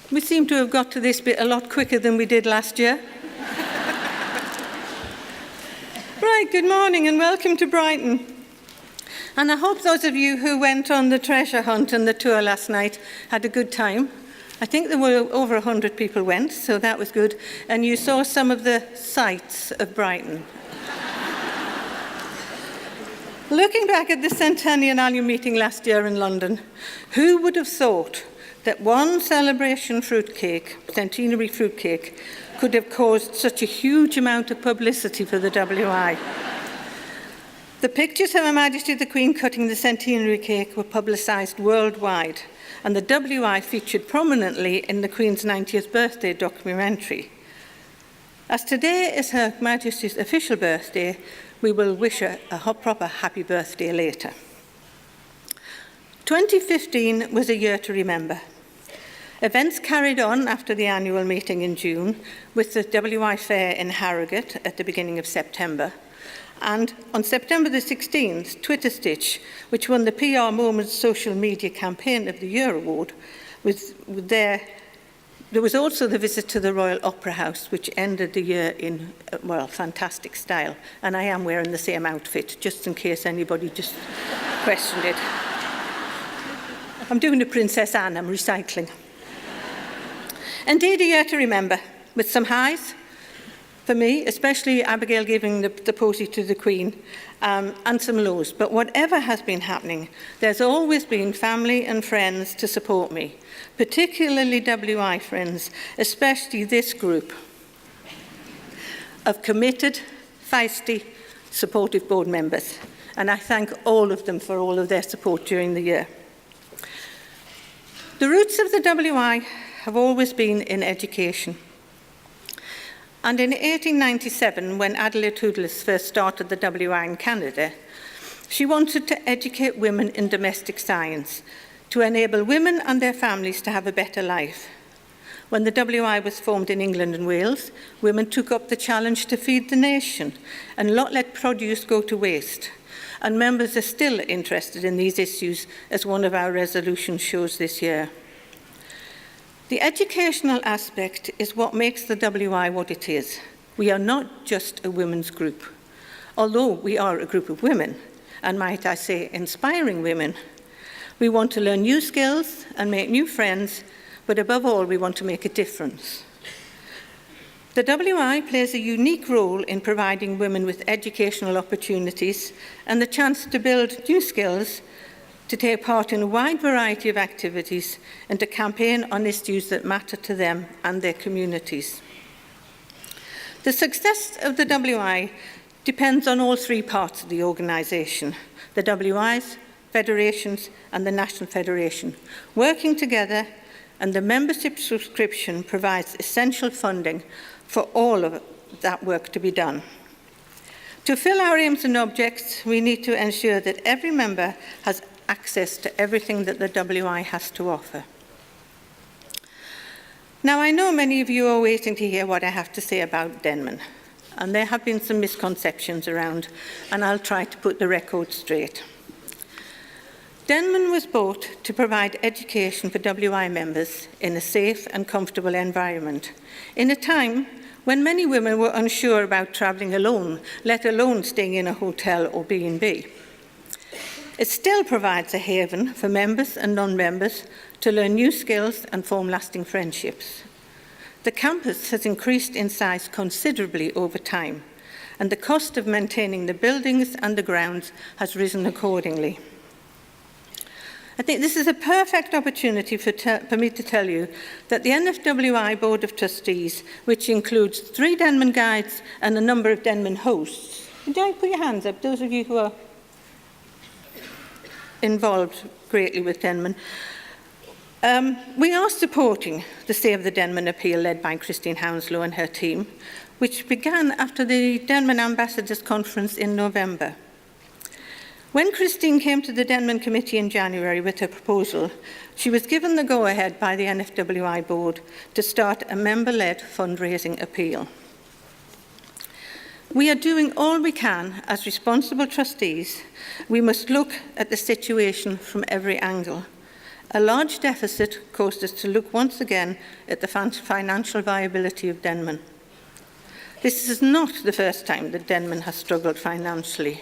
We seem to have got to this bit a lot quicker than we did last year. Right, good morning and welcome to Brighton. And I hope those of you who went on the treasure hunt and the tour last night had a good time. I think there were over 100 people went, so that was good. And you saw some of the sights of Brighton. Looking back at the Centennial Annual Meeting last year in London, who would have thought that one celebration fruitcake, centenary fruitcake, could have caused such a huge amount of publicity for the WI? The pictures of Her Majesty the Queen cutting the centenary cake were publicised worldwide, and the WI featured prominently in the Queen's 90th birthday documentary. As today is Her Majesty's official birthday, we will wish her a proper happy birthday later. 2015 was a year to remember. Events carried on after the annual meeting in June, with the WI Fair in Harrogate at the beginning of September. And on September the 16th, Twitter Stitch, which won the PR Moments Social Media Campaign of the Year award, was there. There was also the visit to the Royal Opera House, which ended the year in, well, fantastic style. And I am wearing the same outfit, just in case anybody just questioned it. I'm doing a Princess Anne, I'm recycling. Indeed, a year to remember, with some highs for me, especially Abigail giving the posy to the Queen, and some lows. But whatever has been happening, there's always been family and friends to support me, particularly WI friends, especially this group of committed, feisty, supportive board members. And I thank all of them for all of their support during the year. The roots of the WI have always been in education. And in 1897, when Adelaide Tootles first started the WI in Canada, she wanted to educate women in domestic science to enable women and their families to have a better life. When the WI was formed in England and Wales, women took up the challenge to feed the nation and not let produce go to waste. And members are still interested in these issues, as one of our resolutions shows this year. The educational aspect is what makes the WI what it is. We are not just a women's group. Although we are a group of women, and might I say, inspiring women, we want to learn new skills and make new friends, but above all, we want to make a difference. The WI plays a unique role in providing women with educational opportunities and the chance to build new skills, to take part in a wide variety of activities, and to campaign on issues that matter to them and their communities. The success of the WI depends on all three parts of the organisation: the WIs, federations and the National Federation, working together, and the membership subscription provides essential funding for all of that work to be done. To fill our aims and objects, we need to ensure that every member has access to everything that the WI has to offer. Now, I know many of you are waiting to hear what I have to say about Denman, and there have been some misconceptions around, and I'll try to put the record straight. Denman was bought to provide education for WI members in a safe and comfortable environment, in a time when many women were unsure about travelling alone, let alone staying in a hotel or B&B. It still provides a haven for members and non-members to learn new skills and form lasting friendships. The campus has increased in size considerably over time, and the cost of maintaining the buildings and the grounds has risen accordingly. I think this is a perfect opportunity for me to tell you that the NFWI Board of Trustees, which includes 3 Denman guides and a number of Denman hosts, would you put your hands up, those of you who are involved greatly with Denman, we are supporting the Save the Denman appeal led by Christine Hounslow and her team, which began after the Denman Ambassadors Conference in November. When Christine came to the Denman Committee in January with her proposal, she was given the go-ahead by the NFWI board to start a member-led fundraising appeal. We are doing all we can as responsible trustees. We must look at the situation from every angle. A large deficit caused us to look once again at the financial viability of Denman. This is not the first time that Denman has struggled financially.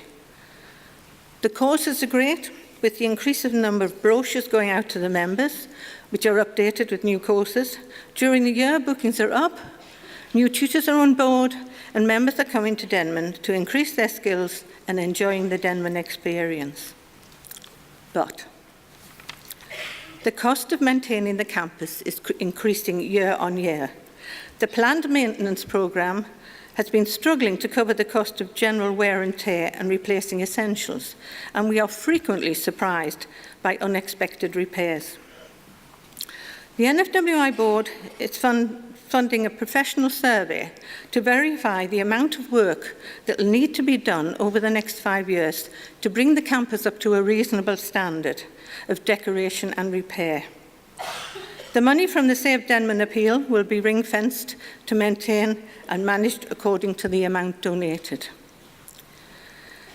The courses are great, with the increase of the number of brochures going out to the members, which are updated with new courses. During the year, bookings are up, new tutors are on board, and members are coming to Denman to increase their skills and enjoying the Denman experience. But the cost of maintaining the campus is increasing year on year. The planned maintenance programme has been struggling to cover the cost of general wear and tear and replacing essentials, and we are frequently surprised by unexpected repairs. The NFWI board is funding a professional survey to verify the amount of work that will need to be done over the next 5 years to bring the campus up to a reasonable standard of decoration and repair. The money from the Save Denman appeal will be ring-fenced to maintain and managed according to the amount donated.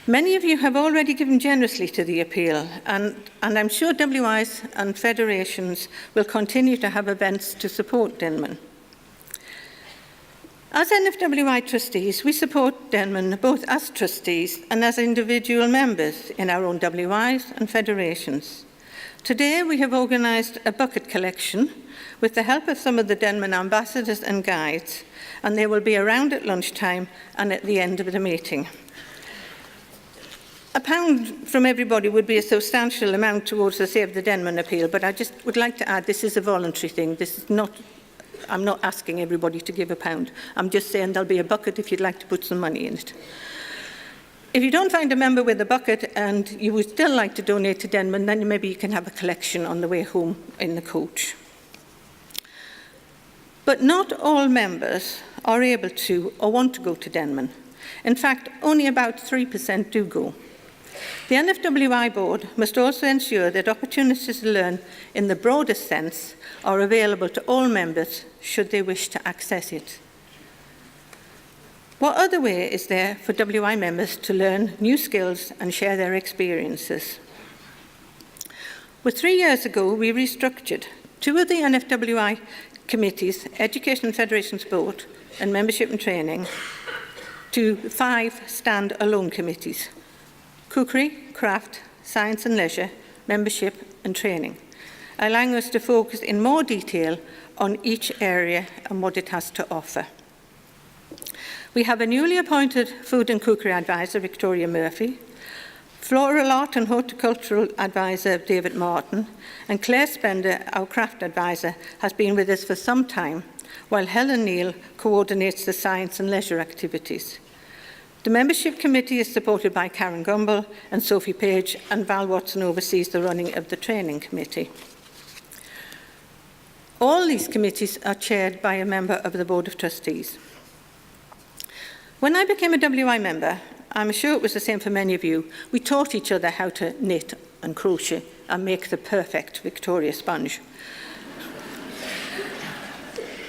Many of you have already given generously to the appeal, and I'm sure WIs and federations will continue to have events to support Denman. As NFWI trustees, we support Denman both as trustees and as individual members in our own WIs and federations. Today, we have organised a bucket collection with the help of some of the Denman ambassadors and guides, and they will be around at lunchtime and at the end of the meeting. £1 from everybody would be a substantial amount towards the Save the Denman appeal, but I just would like to add this is a voluntary thing. I'm not asking everybody to give £1. I'm just saying there'll be a bucket if you'd like to put some money in it. If you don't find a member with a bucket and you would still like to donate to Denman, then maybe you can have a collection on the way home in the coach. But not all members are able to or want to go to Denman. In fact, only about 3% do go. The NFWI board must also ensure that opportunities to learn in the broadest sense are available to all members should they wish to access it. What other way is there for WI members to learn new skills and share their experiences? Well, 3 years ago, we restructured 2 of the NFWI committees, Education Federations Board and Membership and Training, to 5 stand-alone committees: Cookery, Craft, Science and Leisure, Membership and Training, allowing us to focus in more detail on each area and what it has to offer. We have a newly appointed Food and Cookery Advisor, Victoria Murphy, Floral Art and Horticultural Advisor, David Martin, and Claire Spender, our Craft Advisor, has been with us for some time, while Helen Neal coordinates the science and leisure activities. The membership committee is supported by Karen Gumbel and Sophie Page, and Val Watson oversees the running of the training committee. All these committees are chaired by a member of the Board of Trustees. When I became a WI member, I'm sure it was the same for many of you, we taught each other how to knit and crochet and make the perfect Victoria sponge.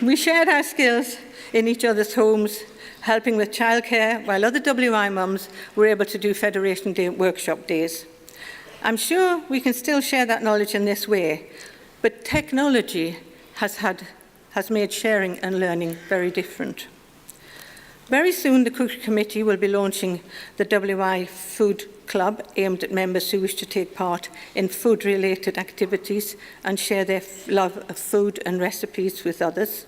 We shared our skills in each other's homes, helping with childcare, while other WI mums were able to do Federation Day workshop days. I'm sure we can still share that knowledge in this way, but technology has made sharing and learning very different. Very soon, the Cookery Committee will be launching the WI Food Club, aimed at members who wish to take part in food-related activities and share their love of food and recipes with others.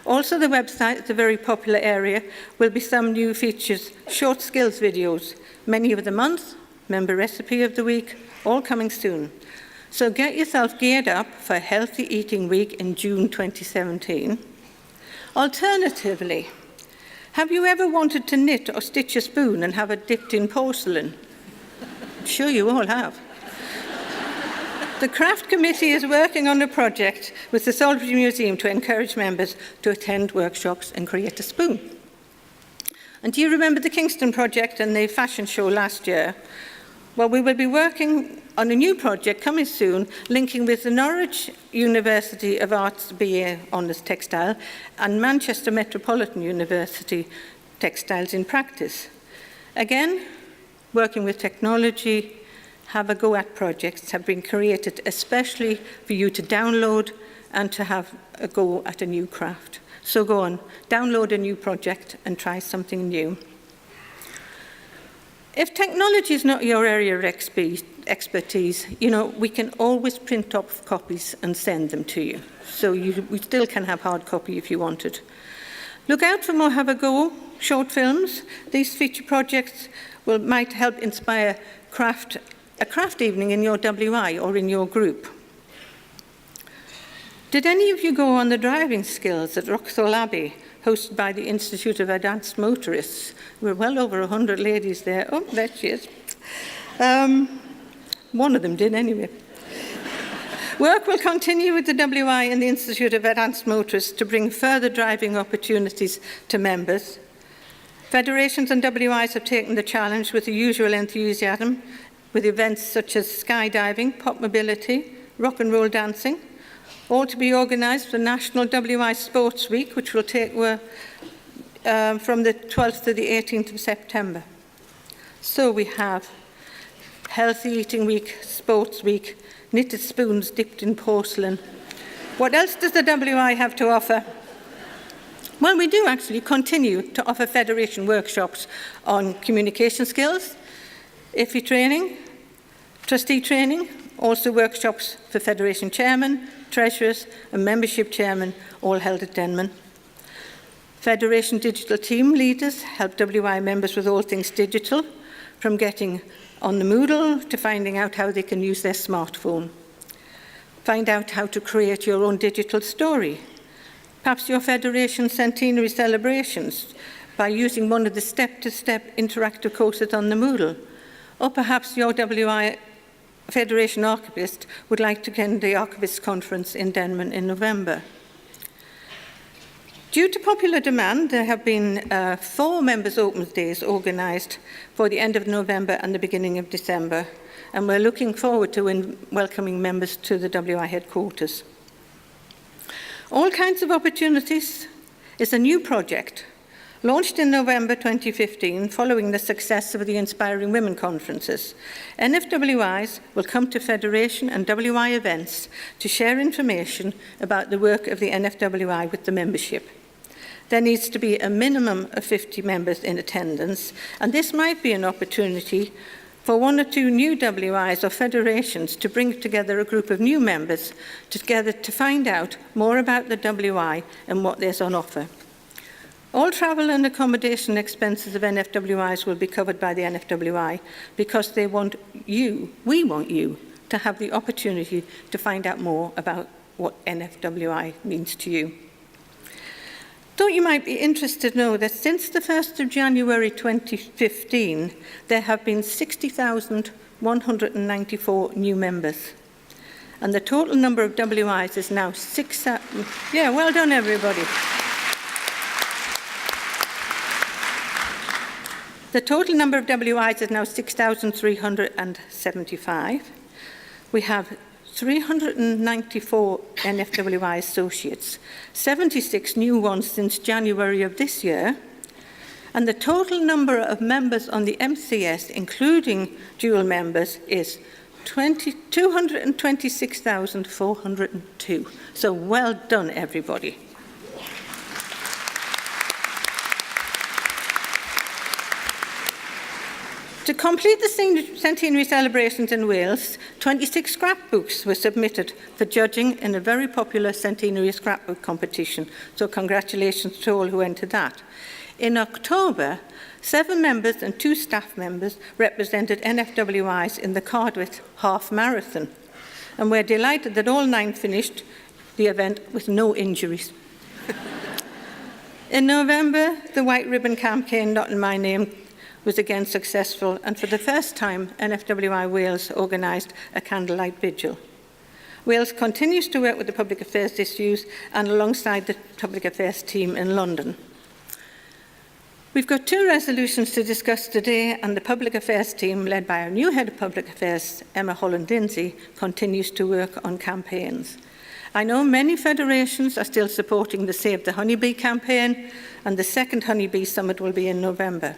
Also, the website, it's a very popular area, will be some new features, short skills videos, menu of the month, member recipe of the week, all coming soon. So get yourself geared up for Healthy Eating Week in June 2017. Alternatively, have you ever wanted to knit or stitch a spoon and have it dipped in porcelain? I'm sure you all have. The Craft Committee is working on a project with the Salisbury Museum to encourage members to attend workshops and create a spoon. And do you remember the Kingston project and the fashion show last year? Well, we will be working on a new project coming soon, linking with the Norwich University of Arts BA Honours Textile and Manchester Metropolitan University Textiles in Practice. Again, working with technology, have a go at projects have been created especially for you to download and to have a go at a new craft. So go on, download a new project and try something new. If technology is not your area of expertise, we can always print off copies and send them to you. So we still can have hard copy if you wanted. Look out for more Have a Go short films. These feature projects might help inspire a craft evening in your WI or in your group. Did any of you go on the driving skills at Wroxall Abbey, hosted by the Institute of Advanced Motorists? We're well over 100 ladies there. Oh, there she is. One of them did anyway. Work will continue with the WI and the Institute of Advanced Motorists to bring further driving opportunities to members. Federations and WIs have taken the challenge with the usual enthusiasm, with events such as skydiving, pop mobility, rock and roll dancing, all to be organised for National WI Sports Week, which will take from the 12th to the 18th of September. So we have Healthy Eating Week, Sports Week, knitted spoons dipped in porcelain. What else does the WI have to offer? Well, we do actually continue to offer Federation workshops on communication skills, IFI training, trustee training, also workshops for Federation chairmen, treasurers and membership chairmen, all held at Denman. Federation digital team leaders help WI members with all things digital, from getting on the Moodle to finding out how they can use their smartphone. Find out how to create your own digital story. Perhaps your Federation centenary celebrations by using one of the step-to-step interactive courses on the Moodle. Or perhaps your WI Federation archivist would like to attend the Archivist Conference in Denman in November. Due to popular demand, there have been 4 members' open days organised for the end of November and the beginning of December, and we're looking forward to welcoming members to the WI headquarters. All Kinds of Opportunities is a new project launched in November 2015 following the success of the Inspiring Women conferences. NFWIs will come to Federation and WI events to share information about the work of the NFWI with the membership. There needs to be a minimum of 50 members in attendance, and this might be an opportunity for 1 or 2 new WIs or federations to bring together a group of new members together to find out more about the WI and what there's on offer. All travel and accommodation expenses of NFWIs will be covered by the NFWI because they want you, we want you, to have the opportunity to find out more about what NFWI means to you. Thought you might be interested to know that since the 1st of January 2015, there have been 60,194 new members. And the total number of WIs is now 6,000. Yeah, well done, everybody. The total number of WIs is now 6,375. We have 394 NFWI associates, 76 new ones since January of this year, and the total number of members on the MCS, including dual members, is 226,402. So well done, everybody. To complete the centenary celebrations in Wales, 26 scrapbooks were submitted for judging in a very popular centenary scrapbook competition. So congratulations to all who entered that. In October, 7 members and 2 staff members represented NFWIs in the Cardiff Half Marathon. And we're delighted that all 9 finished the event with no injuries. In November, the White Ribbon campaign, Not in My Name, was again successful, and for the first time, NFWI Wales organised a candlelight vigil. Wales continues to work with the public affairs issues and alongside the public affairs team in London. We've got 2 resolutions to discuss today, and the public affairs team, led by our new head of public affairs, Emma Holland-Lindsay, continues to work on campaigns. I know many federations are still supporting the Save the Honeybee campaign, and the second Honeybee Summit will be in November.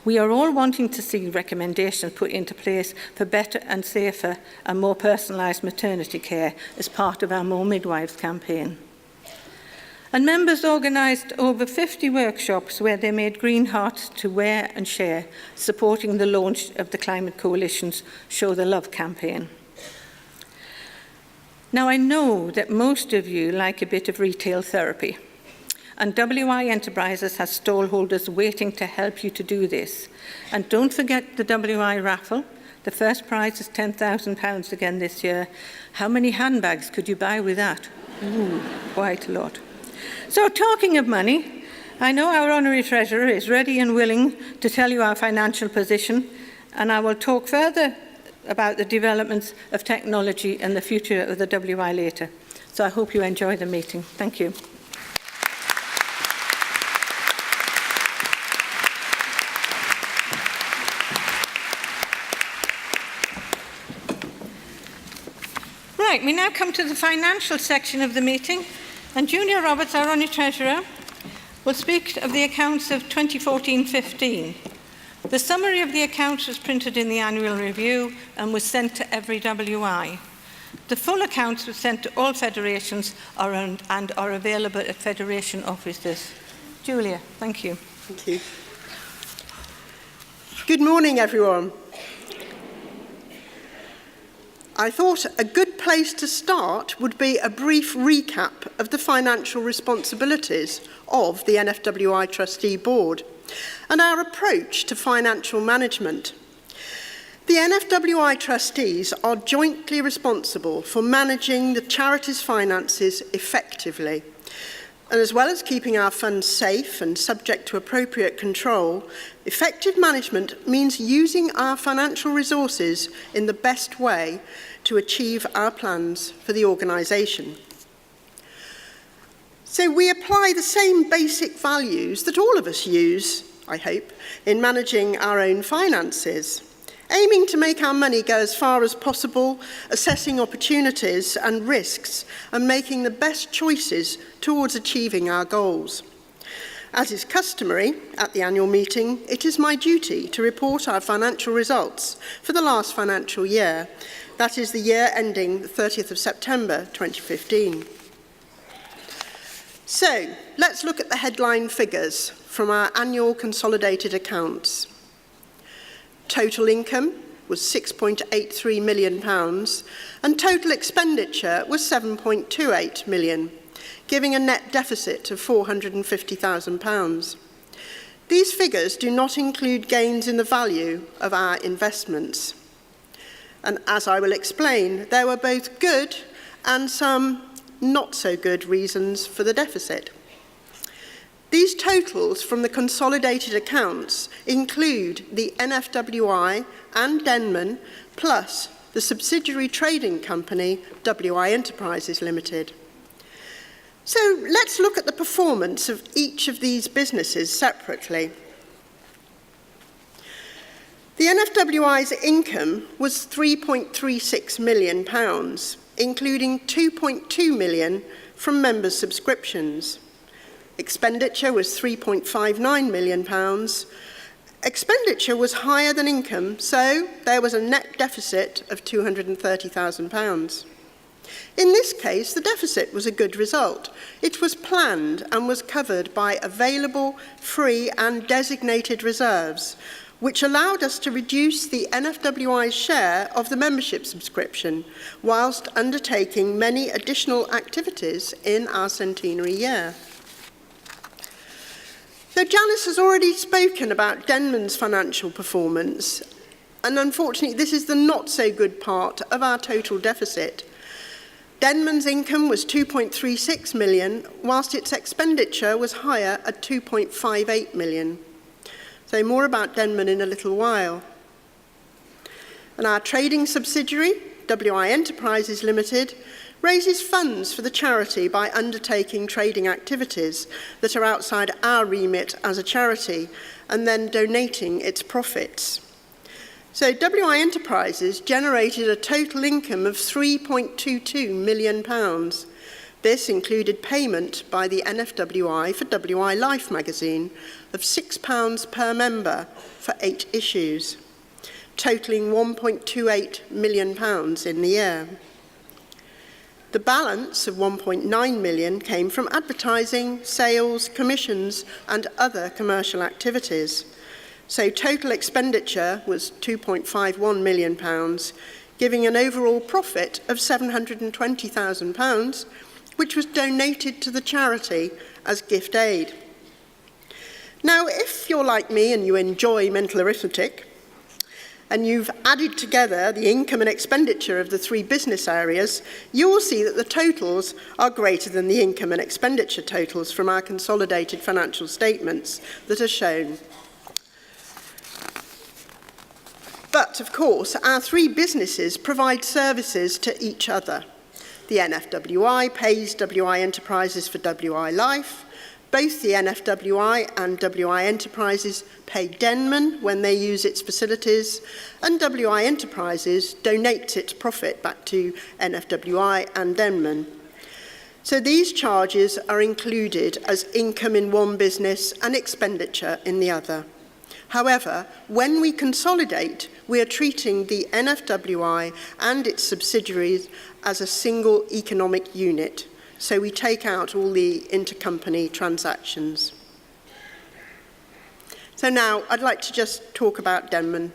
We are all wanting to see recommendations put into place for better and safer and more personalised maternity care as part of our More Midwives campaign. And members organised over 50 workshops where they made green hearts to wear and share, supporting the launch of the Climate Coalition's Show the Love campaign. Now, I know that most of you like a bit of retail therapy, and WI Enterprises has stallholders waiting to help you to do this. And don't forget the WI raffle. The first prize is £10,000 again this year. How many handbags could you buy with that? Ooh, quite a lot. So talking of money, I know our Honorary Treasurer is ready and willing to tell you our financial position, and I will talk further about the developments of technology and the future of the WI later. So I hope you enjoy the meeting. Thank you. Right, we now come to the financial section of the meeting, and Julia Roberts, our Honorary Treasurer, will speak of the accounts of 2014-15. The summary of the accounts was printed in the annual review and was sent to every WI. The full accounts were sent to all federations and are available at federation offices. Julia, thank you. Thank you. Good morning, everyone. I thought a good place to start would be a brief recap of the financial responsibilities of the NFWI Trustee Board and our approach to financial management. The NFWI trustees are jointly responsible for managing the charity's finances effectively. And as well as keeping our funds safe and subject to appropriate control, effective management means using our financial resources in the best way to achieve our plans for the organisation. So we apply the same basic values that all of us use, I hope, in managing our own finances, aiming to make our money go as far as possible, assessing opportunities and risks, and making the best choices towards achieving our goals. As is customary at the annual meeting, it is my duty to report our financial results for the last financial year, that is the year ending the 30th of September 2015. So, let's look at the headline figures from our annual consolidated accounts. Total income was £6.83 million and total expenditure was £7.28 million, giving a net deficit of £450,000. These figures do not include gains in the value of our investments. And as I will explain, there were both good and some not so good reasons for the deficit. These totals from the consolidated accounts include the NFWI and Denman, plus the subsidiary trading company, WI Enterprises Limited. So let's look at the performance of each of these businesses separately. The NFWI's income was £3.36 million, including £2.2 million from members' subscriptions. Expenditure was £3.59 million. Expenditure was higher than income, so there was a net deficit of £230,000. In this case, the deficit was a good result. It was planned and was covered by available, free and designated reserves, which allowed us to reduce the NFWI's share of the membership subscription, whilst undertaking many additional activities in our centenary year. Now, Janice has already spoken about Denman's financial performance, and unfortunately this is the not so good part of our total deficit. Denman's income was £2.36 million, whilst its expenditure was higher at £2.58 million. So more about Denman in a little while. And our trading subsidiary, WI Enterprises Limited, raises funds for the charity by undertaking trading activities that are outside our remit as a charity and then donating its profits. So WI Enterprises generated a total income of £3.22 million. This included payment by the NFWI for WI Life magazine of £6 per member for 8 issues, totalling £1.28 million in the year. The balance of £1.9 million came from advertising, sales, commissions and other commercial activities. So total expenditure was £2.51 million, giving an overall profit of £720,000, which was donated to the charity as gift aid. Now, if you're like me and you enjoy mental arithmetic, and you've added together the income and expenditure of the 3 business areas, you will see that the totals are greater than the income and expenditure totals from our consolidated financial statements that are shown. But, of course, our 3 businesses provide services to each other. The NFWI pays WI Enterprises for WI Life. Both the NFWI and WI Enterprises pay Denman when they use its facilities, and WI Enterprises donates its profit back to NFWI and Denman. So these charges are included as income in one business and expenditure in the other. However, when we consolidate, we are treating the NFWI and its subsidiaries as a single economic unit. So we take out all the intercompany transactions. So now I'd like to just talk about Denman.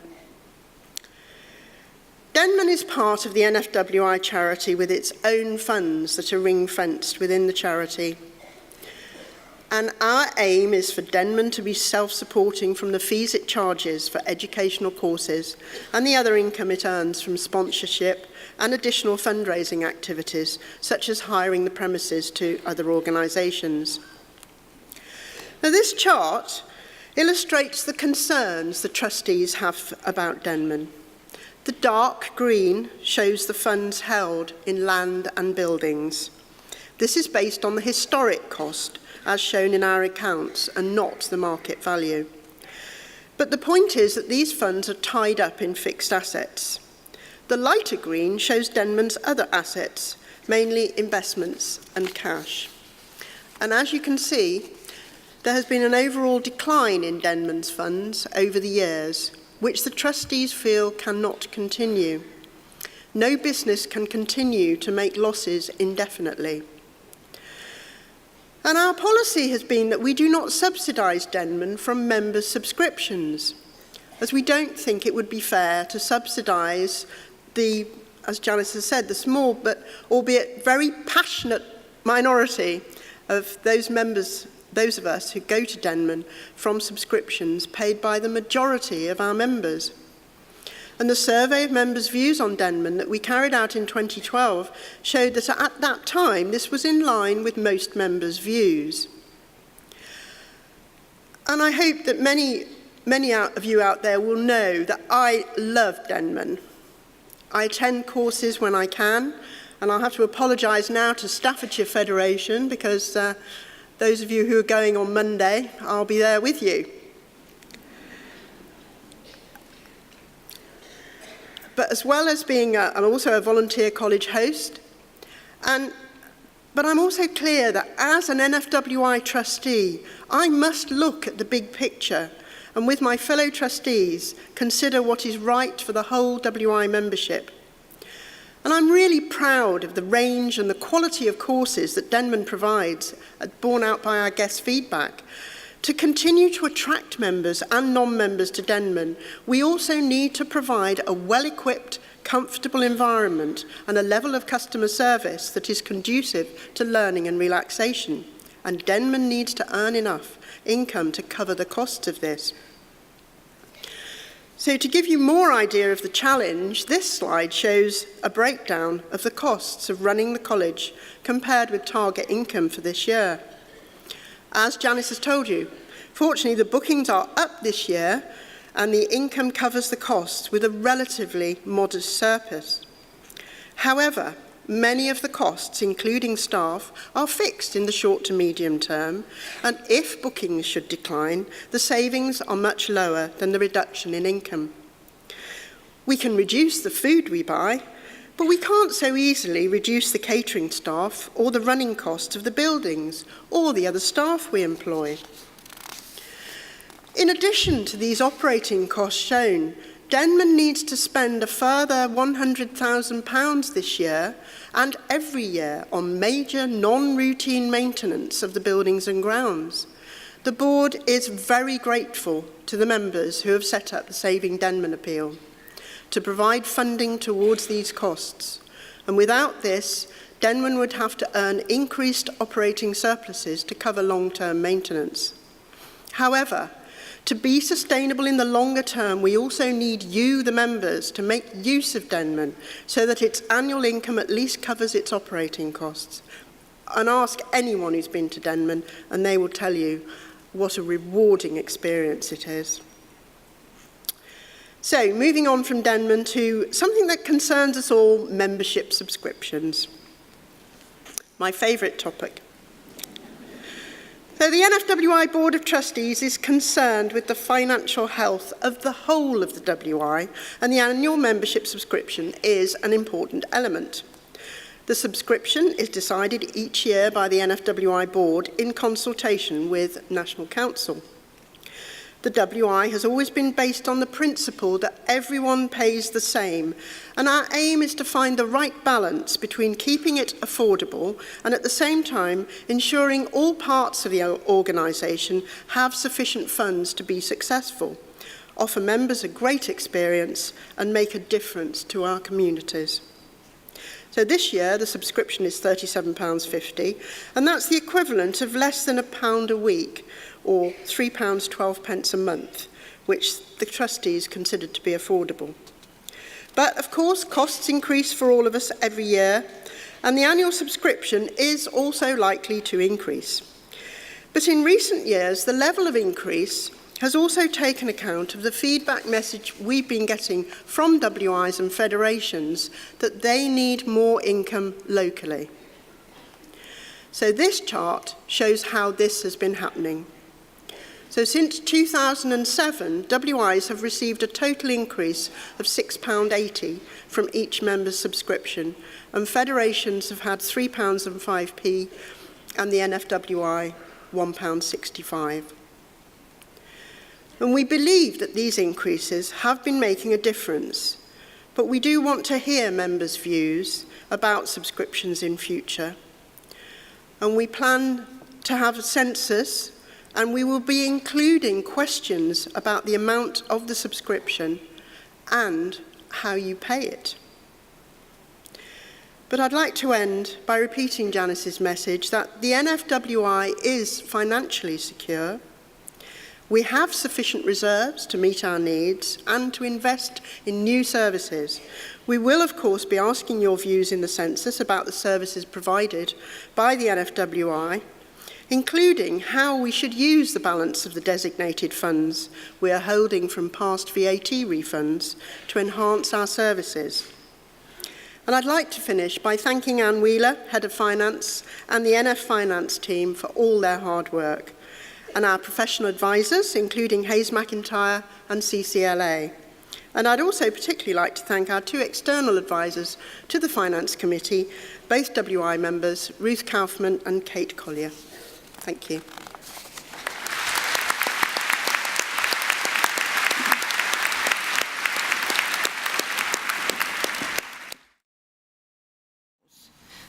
Denman is part of the NFWI charity with its own funds that are ring-fenced within the charity. And our aim is for Denman to be self-supporting from the fees it charges for educational courses and the other income it earns from sponsorship and additional fundraising activities, such as hiring the premises to other organisations. Now, this chart illustrates the concerns the trustees have about Denman. The dark green shows the funds held in land and buildings. This is based on the historic cost, as shown in our accounts, and not the market value. But the point is that these funds are tied up in fixed assets. The lighter green shows Denman's other assets, mainly investments and cash. And as you can see, there has been an overall decline in Denman's funds over the years, which the trustees feel cannot continue. No business can continue to make losses indefinitely. And our policy has been that we do not subsidise Denman from members' subscriptions, as we don't think it would be fair to subsidise the, as Janice has said, the small but albeit very passionate minority of those of us who go to Denman from subscriptions paid by the majority of our members. And the survey of members' views on Denman that we carried out in 2012 showed that at that time this was in line with most members' views. And I hope that many of you out there will know that I love Denman. I attend courses when I can, and I'll have to apologise now to Staffordshire Federation because those of you who are going on Monday, I'll be there with you. But as well as being I'm also a volunteer college host, but I'm also clear that as an NFWI trustee, I must look at the big picture and with my fellow trustees consider what is right for the whole WI membership. And I'm really proud of the range and the quality of courses that Denman provides, borne out by our guest feedback. To continue to attract members and non-members to Denman, we also need to provide a well-equipped, comfortable environment and a level of customer service that is conducive to learning and relaxation. And Denman needs to earn enough income to cover the costs of this. So to give you more idea of the challenge, this slide shows a breakdown of the costs of running the college compared with target income for this year. As Janice has told you, fortunately the bookings are up this year and the income covers the costs with a relatively modest surplus. However, many of the costs, including staff, are fixed in the short to medium term, and if bookings should decline, the savings are much lower than the reduction in income. We can reduce the food we buy, but we can't so easily reduce the catering staff or the running costs of the buildings or the other staff we employ. In addition to these operating costs shown, Denman needs to spend a further £100,000 this year and every year on major non-routine maintenance of the buildings and grounds. The board is very grateful to the members who have set up the Saving Denman appeal to provide funding towards these costs. And without this, Denman would have to earn increased operating surpluses to cover long-term maintenance. However, to be sustainable in the longer term, we also need you, the members, to make use of Denman so that its annual income at least covers its operating costs. And ask anyone who's been to Denman and they will tell you what a rewarding experience it is. So, moving on from Denman to something that concerns us all, membership subscriptions. My favourite topic. So the NFWI Board of Trustees is concerned with the financial health of the whole of the WI, and the annual membership subscription is an important element. The subscription is decided each year by the NFWI Board in consultation with National Council. The WI has always been based on the principle that everyone pays the same, and our aim is to find the right balance between keeping it affordable and at the same time ensuring all parts of the organisation have sufficient funds to be successful, offer members a great experience and make a difference to our communities. So this year the subscription is £37.50, and that's the equivalent of less than £1 a week, or £3.12 a month, which the trustees considered to be affordable. But of course, costs increase for all of us every year, and the annual subscription is also likely to increase. But in recent years, the level of increase has also taken account of the feedback message we've been getting from WIs and federations that they need more income locally. So this chart shows how this has been happening. So since 2007, WIs have received a total increase of £6.80 from each member's subscription, and federations have had £3.05 and the NFWI £1.65. And we believe that these increases have been making a difference, but we do want to hear members' views about subscriptions in future. And we plan to have a census, and we will be including questions about the amount of the subscription and how you pay it. But I'd like to end by repeating Janice's message that the NFWI is financially secure. We have sufficient reserves to meet our needs and to invest in new services. We will, of course, be asking your views in the census about the services provided by the NFWI, including how we should use the balance of the designated funds we are holding from past VAT refunds to enhance our services. And I'd like to finish by thanking Anne Wheeler, Head of Finance, and the NF Finance team for all their hard work, and our professional advisors, including Hayes McIntyre and CCLA. And I'd also particularly like to thank our two external advisors to the Finance Committee, both WI members, Ruth Kaufman and Kate Collier. Thank you.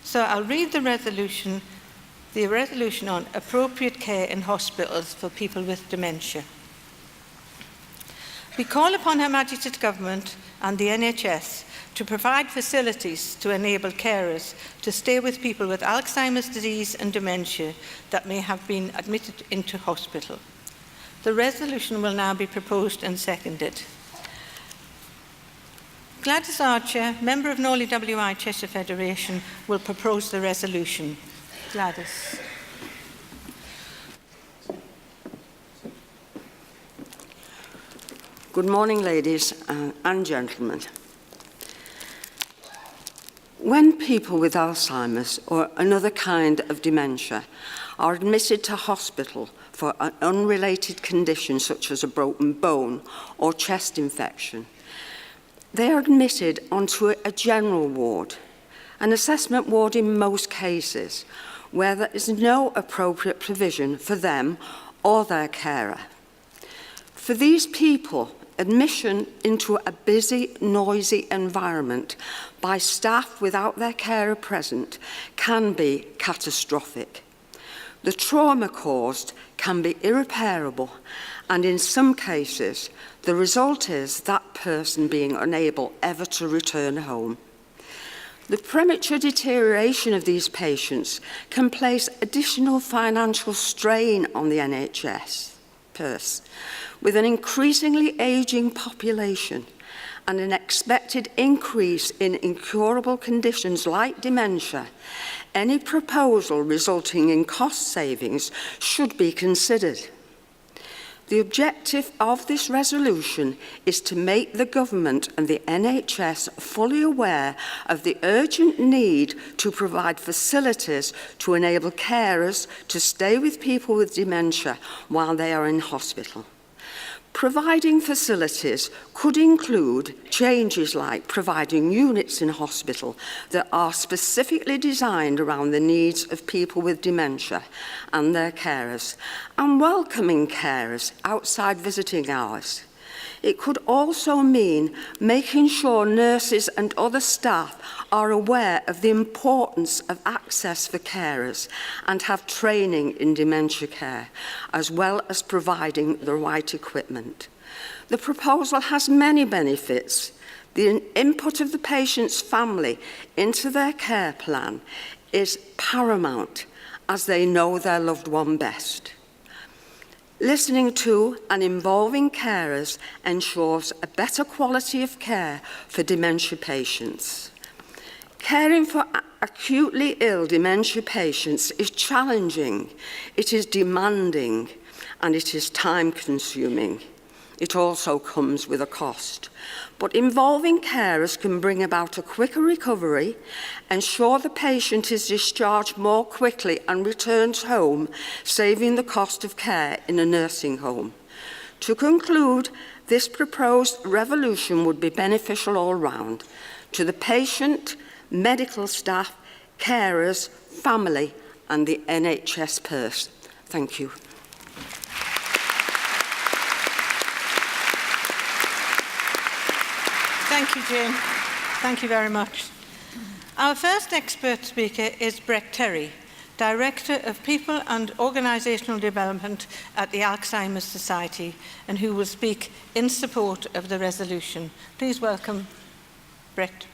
So I'll read the resolution on appropriate care in hospitals for people with dementia. We call upon Her Majesty's Government and the NHS to provide facilities to enable carers to stay with people with Alzheimer's disease and dementia that may have been admitted into hospital. The resolution will now be proposed and seconded. Gladys Archer, member of Norley WI Cheshire Federation, will propose the resolution. Gladys. Good morning, ladies and gentlemen. When people with Alzheimer's or another kind of dementia are admitted to hospital for an unrelated condition such as a broken bone or chest infection, they are admitted onto a general ward, an assessment ward in most cases, where there is no appropriate provision for them or their carer. For these people, admission into a busy, noisy environment by staff without their carer present can be catastrophic. The trauma caused can be irreparable, and in some cases, the result is that person being unable ever to return home. The premature deterioration of these patients can place additional financial strain on the NHS purse, with an increasingly ageing population and an expected increase in incurable conditions like dementia. Any proposal resulting in cost savings should be considered. The objective of this resolution is to make the government and the NHS fully aware of the urgent need to provide facilities to enable carers to stay with people with dementia while they are in hospital. Providing facilities could include changes like providing units in hospital that are specifically designed around the needs of people with dementia and their carers, and welcoming carers outside visiting hours. It could also mean making sure nurses and other staff are aware of the importance of access for carers and have training in dementia care, as well as providing the right equipment. The proposal has many benefits. The input of the patient's family into their care plan is paramount, as they know their loved one best. Listening to and involving carers ensures a better quality of care for dementia patients. Caring for acutely ill dementia patients is challenging, it is demanding, and it is time-consuming. It also comes with a cost. But involving carers can bring about a quicker recovery, ensure the patient is discharged more quickly and returns home, saving the cost of care in a nursing home. To conclude, this proposed revolution would be beneficial all round to the patient, medical staff, carers, family, and the NHS purse. Thank you. Thank you, Jane. Thank you very much. Our first expert speaker is Brett Terry, Director of People and Organisational Development at the Alzheimer's Society, and who will speak in support of the resolution. Please welcome Brett.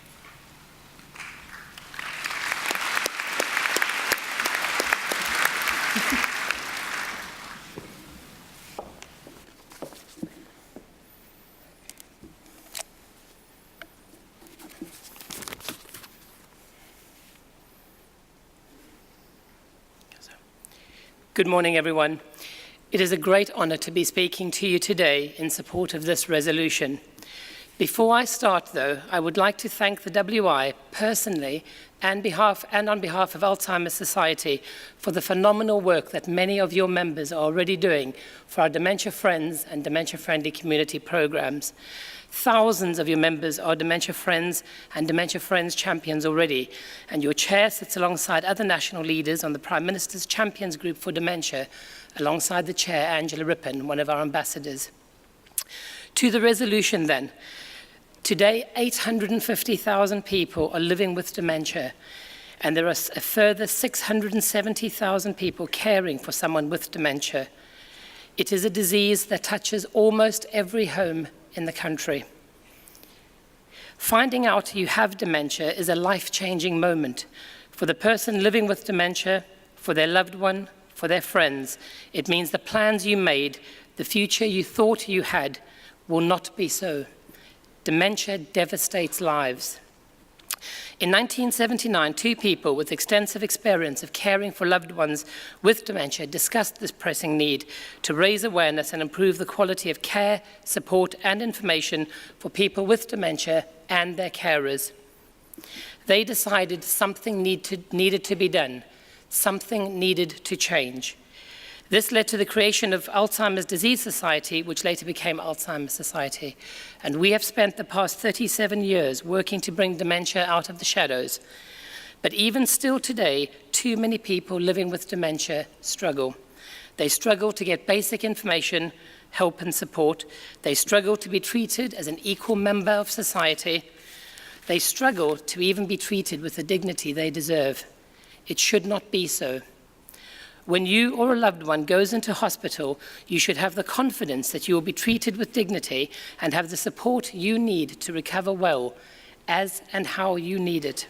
Good morning, everyone. It is a great honour to be speaking to you today in support of this resolution. Before I start, though, I would like to thank the WI personally and on behalf of Alzheimer's Society for the phenomenal work that many of your members are already doing for our Dementia Friends and Dementia-Friendly community programs. Thousands of your members are Dementia Friends and Dementia Friends champions already, and your chair sits alongside other national leaders on the Prime Minister's Champions Group for Dementia, alongside the chair, Angela Rippon, one of our ambassadors. To the resolution then. Today, 850,000 people are living with dementia, and there are a further 670,000 people caring for someone with dementia. It is a disease that touches almost every home in the country. Finding out you have dementia is a life-changing moment for the person living with dementia, for their loved one, for their friends. It means the plans you made, the future you thought you had, will not be so. Dementia devastates lives. In 1979, two people with extensive experience of caring for loved ones with dementia discussed this pressing need to raise awareness and improve the quality of care, support, and information for people with dementia and their carers. They decided something needed to be done, something needed to change. This led to the creation of Alzheimer's Disease Society, which later became Alzheimer's Society. And we have spent the past 37 years working to bring dementia out of the shadows. But even still today, too many people living with dementia struggle. They struggle to get basic information, help and support. They struggle to be treated as an equal member of society. They struggle to even be treated with the dignity they deserve. It should not be so. When you or a loved one goes into hospital, you should have the confidence that you will be treated with dignity and have the support you need to recover well, as and how you need it.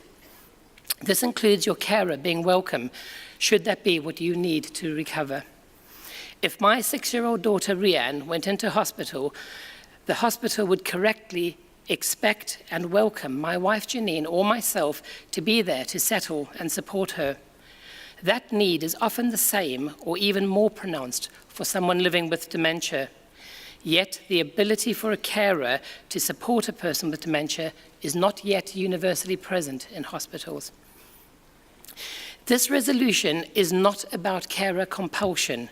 This includes your carer being welcome, should that be what you need to recover. If my 6-year-old daughter, Rianne, went into hospital, the hospital would correctly expect and welcome my wife, Janine, or myself to be there to settle and support her. That need is often the same or even more pronounced for someone living with dementia. Yet the ability for a carer to support a person with dementia is not yet universally present in hospitals. This resolution is not about carer compulsion.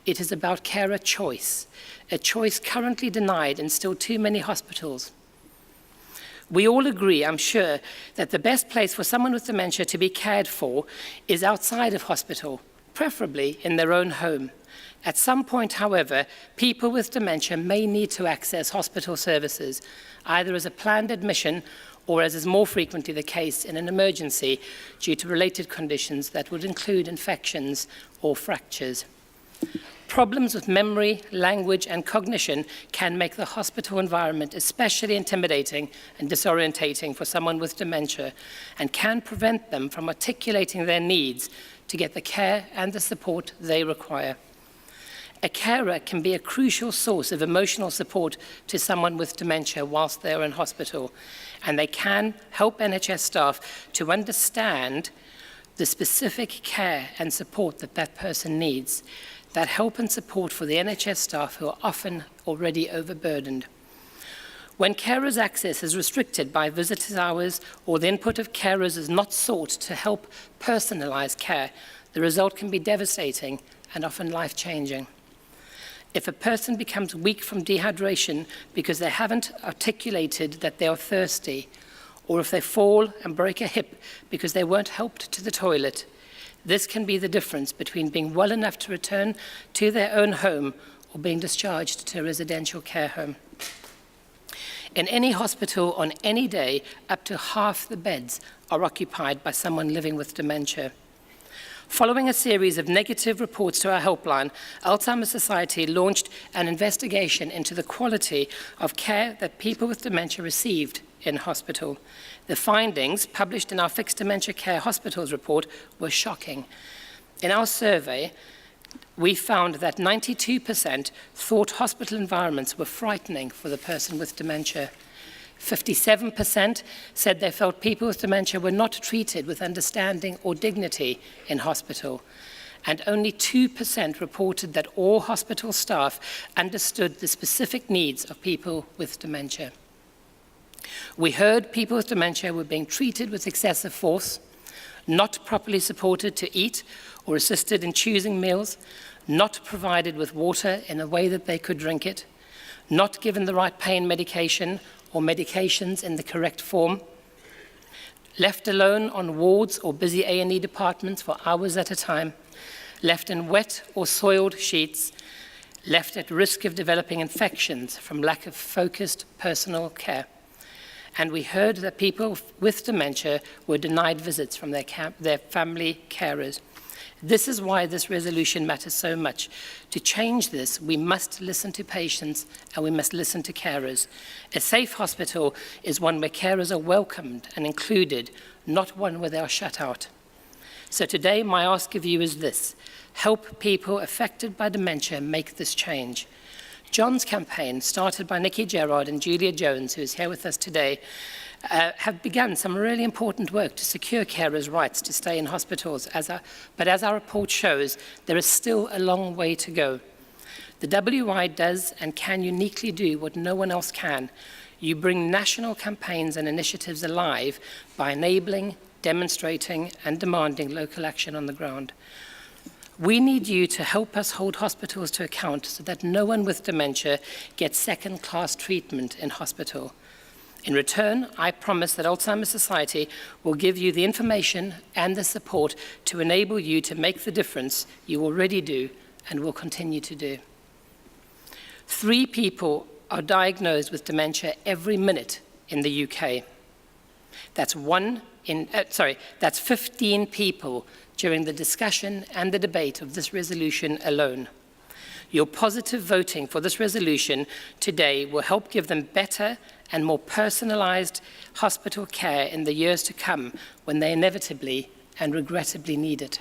It is about carer choice, a choice currently denied in still too many hospitals. We all agree, I'm sure, that the best place for someone with dementia to be cared for is outside of hospital, preferably in their own home. At some point, however, people with dementia may need to access hospital services, either as a planned admission or, as is more frequently the case, in an emergency due to related conditions that would include infections or fractures. Problems with memory, language, and cognition can make the hospital environment especially intimidating and disorientating for someone with dementia, and can prevent them from articulating their needs to get the care and the support they require. A carer can be a crucial source of emotional support to someone with dementia whilst they're in hospital, and they can help NHS staff to understand the specific care and support that that person needs. That help and support for the NHS staff who are often already overburdened. When carers' access is restricted by visitors' hours or the input of carers is not sought to help personalise care, the result can be devastating and often life-changing. If a person becomes weak from dehydration because they haven't articulated that they are thirsty, or if they fall and break a hip because they weren't helped to the toilet, this can be the difference between being well enough to return to their own home or being discharged to a residential care home. In any hospital on any day, up to half the beds are occupied by someone living with dementia. Following a series of negative reports to our helpline, Alzheimer's Society launched an investigation into the quality of care that people with dementia received in hospital. The findings, published in our Fixed Dementia Care Hospitals report, were shocking. In our survey, we found that 92% thought hospital environments were frightening for the person with dementia. 57% said they felt people with dementia were not treated with understanding or dignity in hospital. and only 2% reported that all hospital staff understood the specific needs of people with dementia. We heard people with dementia were being treated with excessive force, not properly supported to eat or assisted in choosing meals, not provided with water in a way that they could drink it, not given the right pain medication or medications in the correct form, left alone on wards or busy A&E departments for hours at a time, left in wet or soiled sheets, left at risk of developing infections from lack of focused personal care. And we heard that people with dementia were denied visits from their family carers. This is why this resolution matters so much. To change this, we must listen to patients and we must listen to carers. A safe hospital is one where carers are welcomed and included, not one where they are shut out. So today, my ask of you is this: help people affected by dementia make this change. John's campaign, started by Nikki Gerard and Julia Jones, who is here with us today, have begun some really important work to secure carers' rights to stay in hospitals. But as our report shows, there is still a long way to go. The WI does and can uniquely do what no one else can. You bring national campaigns and initiatives alive by enabling, demonstrating, and demanding local action on the ground. We need you to help us hold hospitals to account so that no one with dementia gets second-class treatment in hospital. In return, I promise that Alzheimer's Society will give you the information and the support to enable you to make the difference you already do and will continue to do. 3 people are diagnosed with dementia every minute in the UK. That's 15 people during the discussion and the debate of this resolution alone. Your positive voting for this resolution today will help give them better and more personalised hospital care in the years to come when they inevitably and regrettably need it.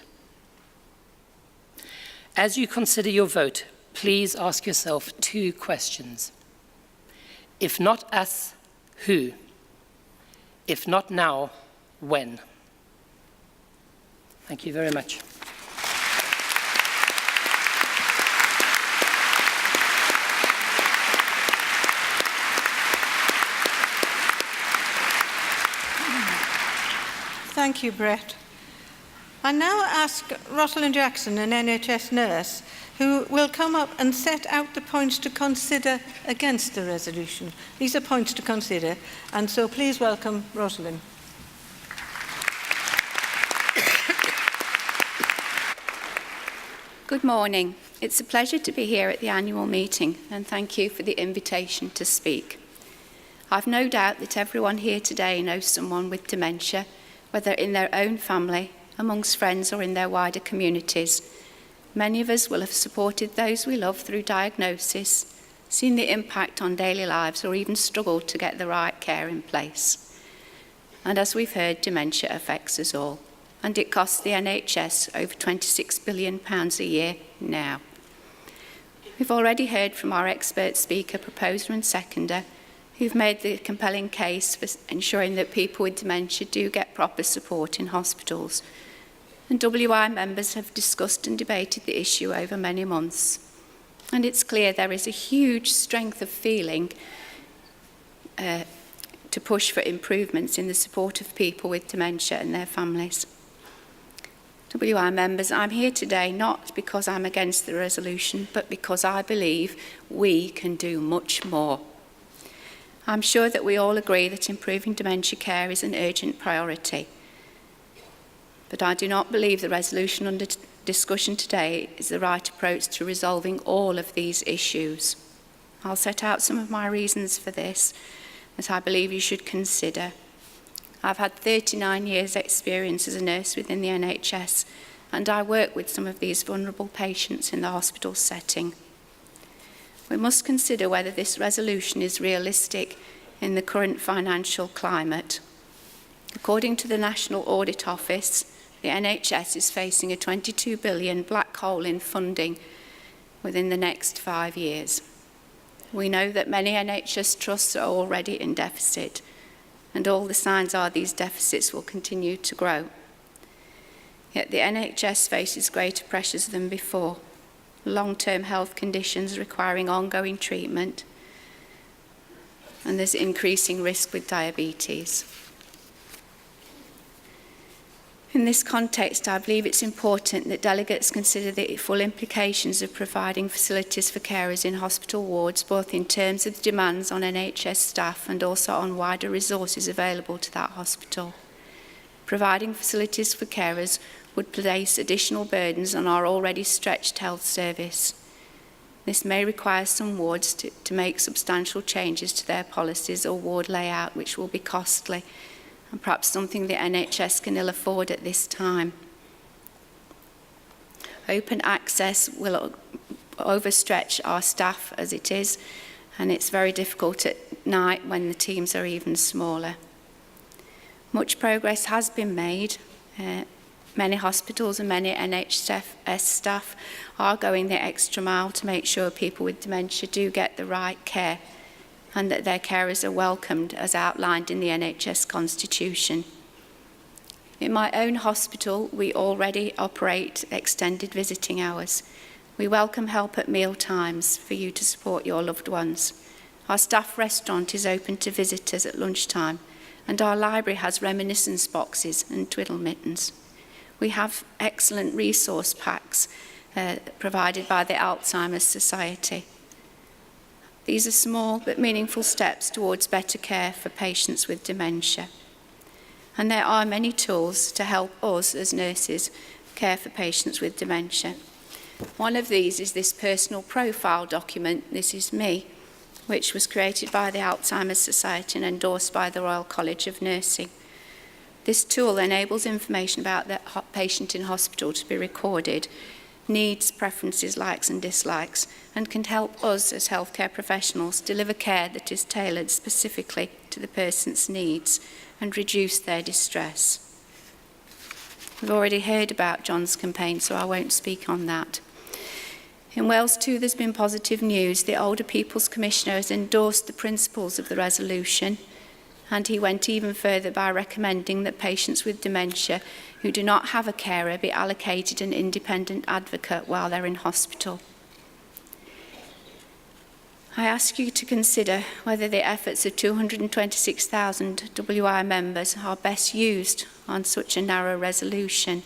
As you consider your vote, please ask yourself 2 questions. If not us, who? If not now, when? Thank you very much. Thank you, Brett. I now ask Rosalind Jackson, an NHS nurse, who will come up and set out the points to consider against the resolution. These are points to consider, and so please welcome Rosalind. Good morning. It's a pleasure to be here at the annual meeting, and thank you for the invitation to speak. I've no doubt that everyone here today knows someone with dementia, whether in their own family, amongst friends, or in their wider communities. Many of us will have supported those we love through diagnosis, seen the impact on daily lives, or even struggled to get the right care in place. And as we've heard, dementia affects us all, and it costs the NHS over £26 billion a year now. We've already heard from our expert speaker, proposer and seconder, who've made the compelling case for ensuring that people with dementia do get proper support in hospitals. And WI members have discussed and debated the issue over many months. And it's clear there is a huge strength of feeling to push for improvements in the support of people with dementia and their families. WI members, I'm here today not because I'm against the resolution, but because I believe we can do much more. I'm sure that we all agree that improving dementia care is an urgent priority. But I do not believe the resolution under discussion today is the right approach to resolving all of these issues. I'll set out some of my reasons for this that I believe you should consider. I've had 39 years' experience as a nurse within the NHS, and I work with some of these vulnerable patients in the hospital setting. We must consider whether this resolution is realistic in the current financial climate. According to the National Audit Office, the NHS is facing a £22 billion black hole in funding within the next 5 years. We know that many NHS trusts are already in deficit, and all the signs are these deficits will continue to grow. Yet the NHS faces greater pressures than before. Long-term health conditions requiring ongoing treatment, and there's increasing risk with diabetes. In this context, I believe it's important that delegates consider the full implications of providing facilities for carers in hospital wards, both in terms of the demands on NHS staff and also on wider resources available to that hospital. Providing facilities for carers would place additional burdens on our already stretched health service. This may require some wards to make substantial changes to their policies or ward layout, which will be costly, and perhaps something the NHS can ill afford at this time. Open access will overstretch our staff as it is, and it's very difficult at night when the teams are even smaller. Much progress has been made. Many hospitals and many NHS staff are going the extra mile to make sure people with dementia do get the right care and that their carers are welcomed as outlined in the NHS Constitution. In my own hospital, we already operate extended visiting hours. We welcome help at meal times for you to support your loved ones. Our staff restaurant is open to visitors at lunchtime, and our library has reminiscence boxes and twiddle mittens. We have excellent resource packs provided by the Alzheimer's Society. These are small but meaningful steps towards better care for patients with dementia. And there are many tools to help us as nurses care for patients with dementia. One of these is this personal profile document, This Is Me, which was created by the Alzheimer's Society and endorsed by the Royal College of Nursing. This tool enables information about the patient in hospital to be recorded, needs, preferences, likes and dislikes, and can help us as healthcare professionals deliver care that is tailored specifically to the person's needs and reduce their distress. We've already heard about John's campaign, so I won't speak on that. In Wales too, there's been positive news. The Older People's Commissioner has endorsed the principles of the resolution, and he went even further by recommending that patients with dementia who do not have a carer be allocated an independent advocate while they're in hospital. I ask you to consider whether the efforts of 226,000 WI members are best used on such a narrow resolution.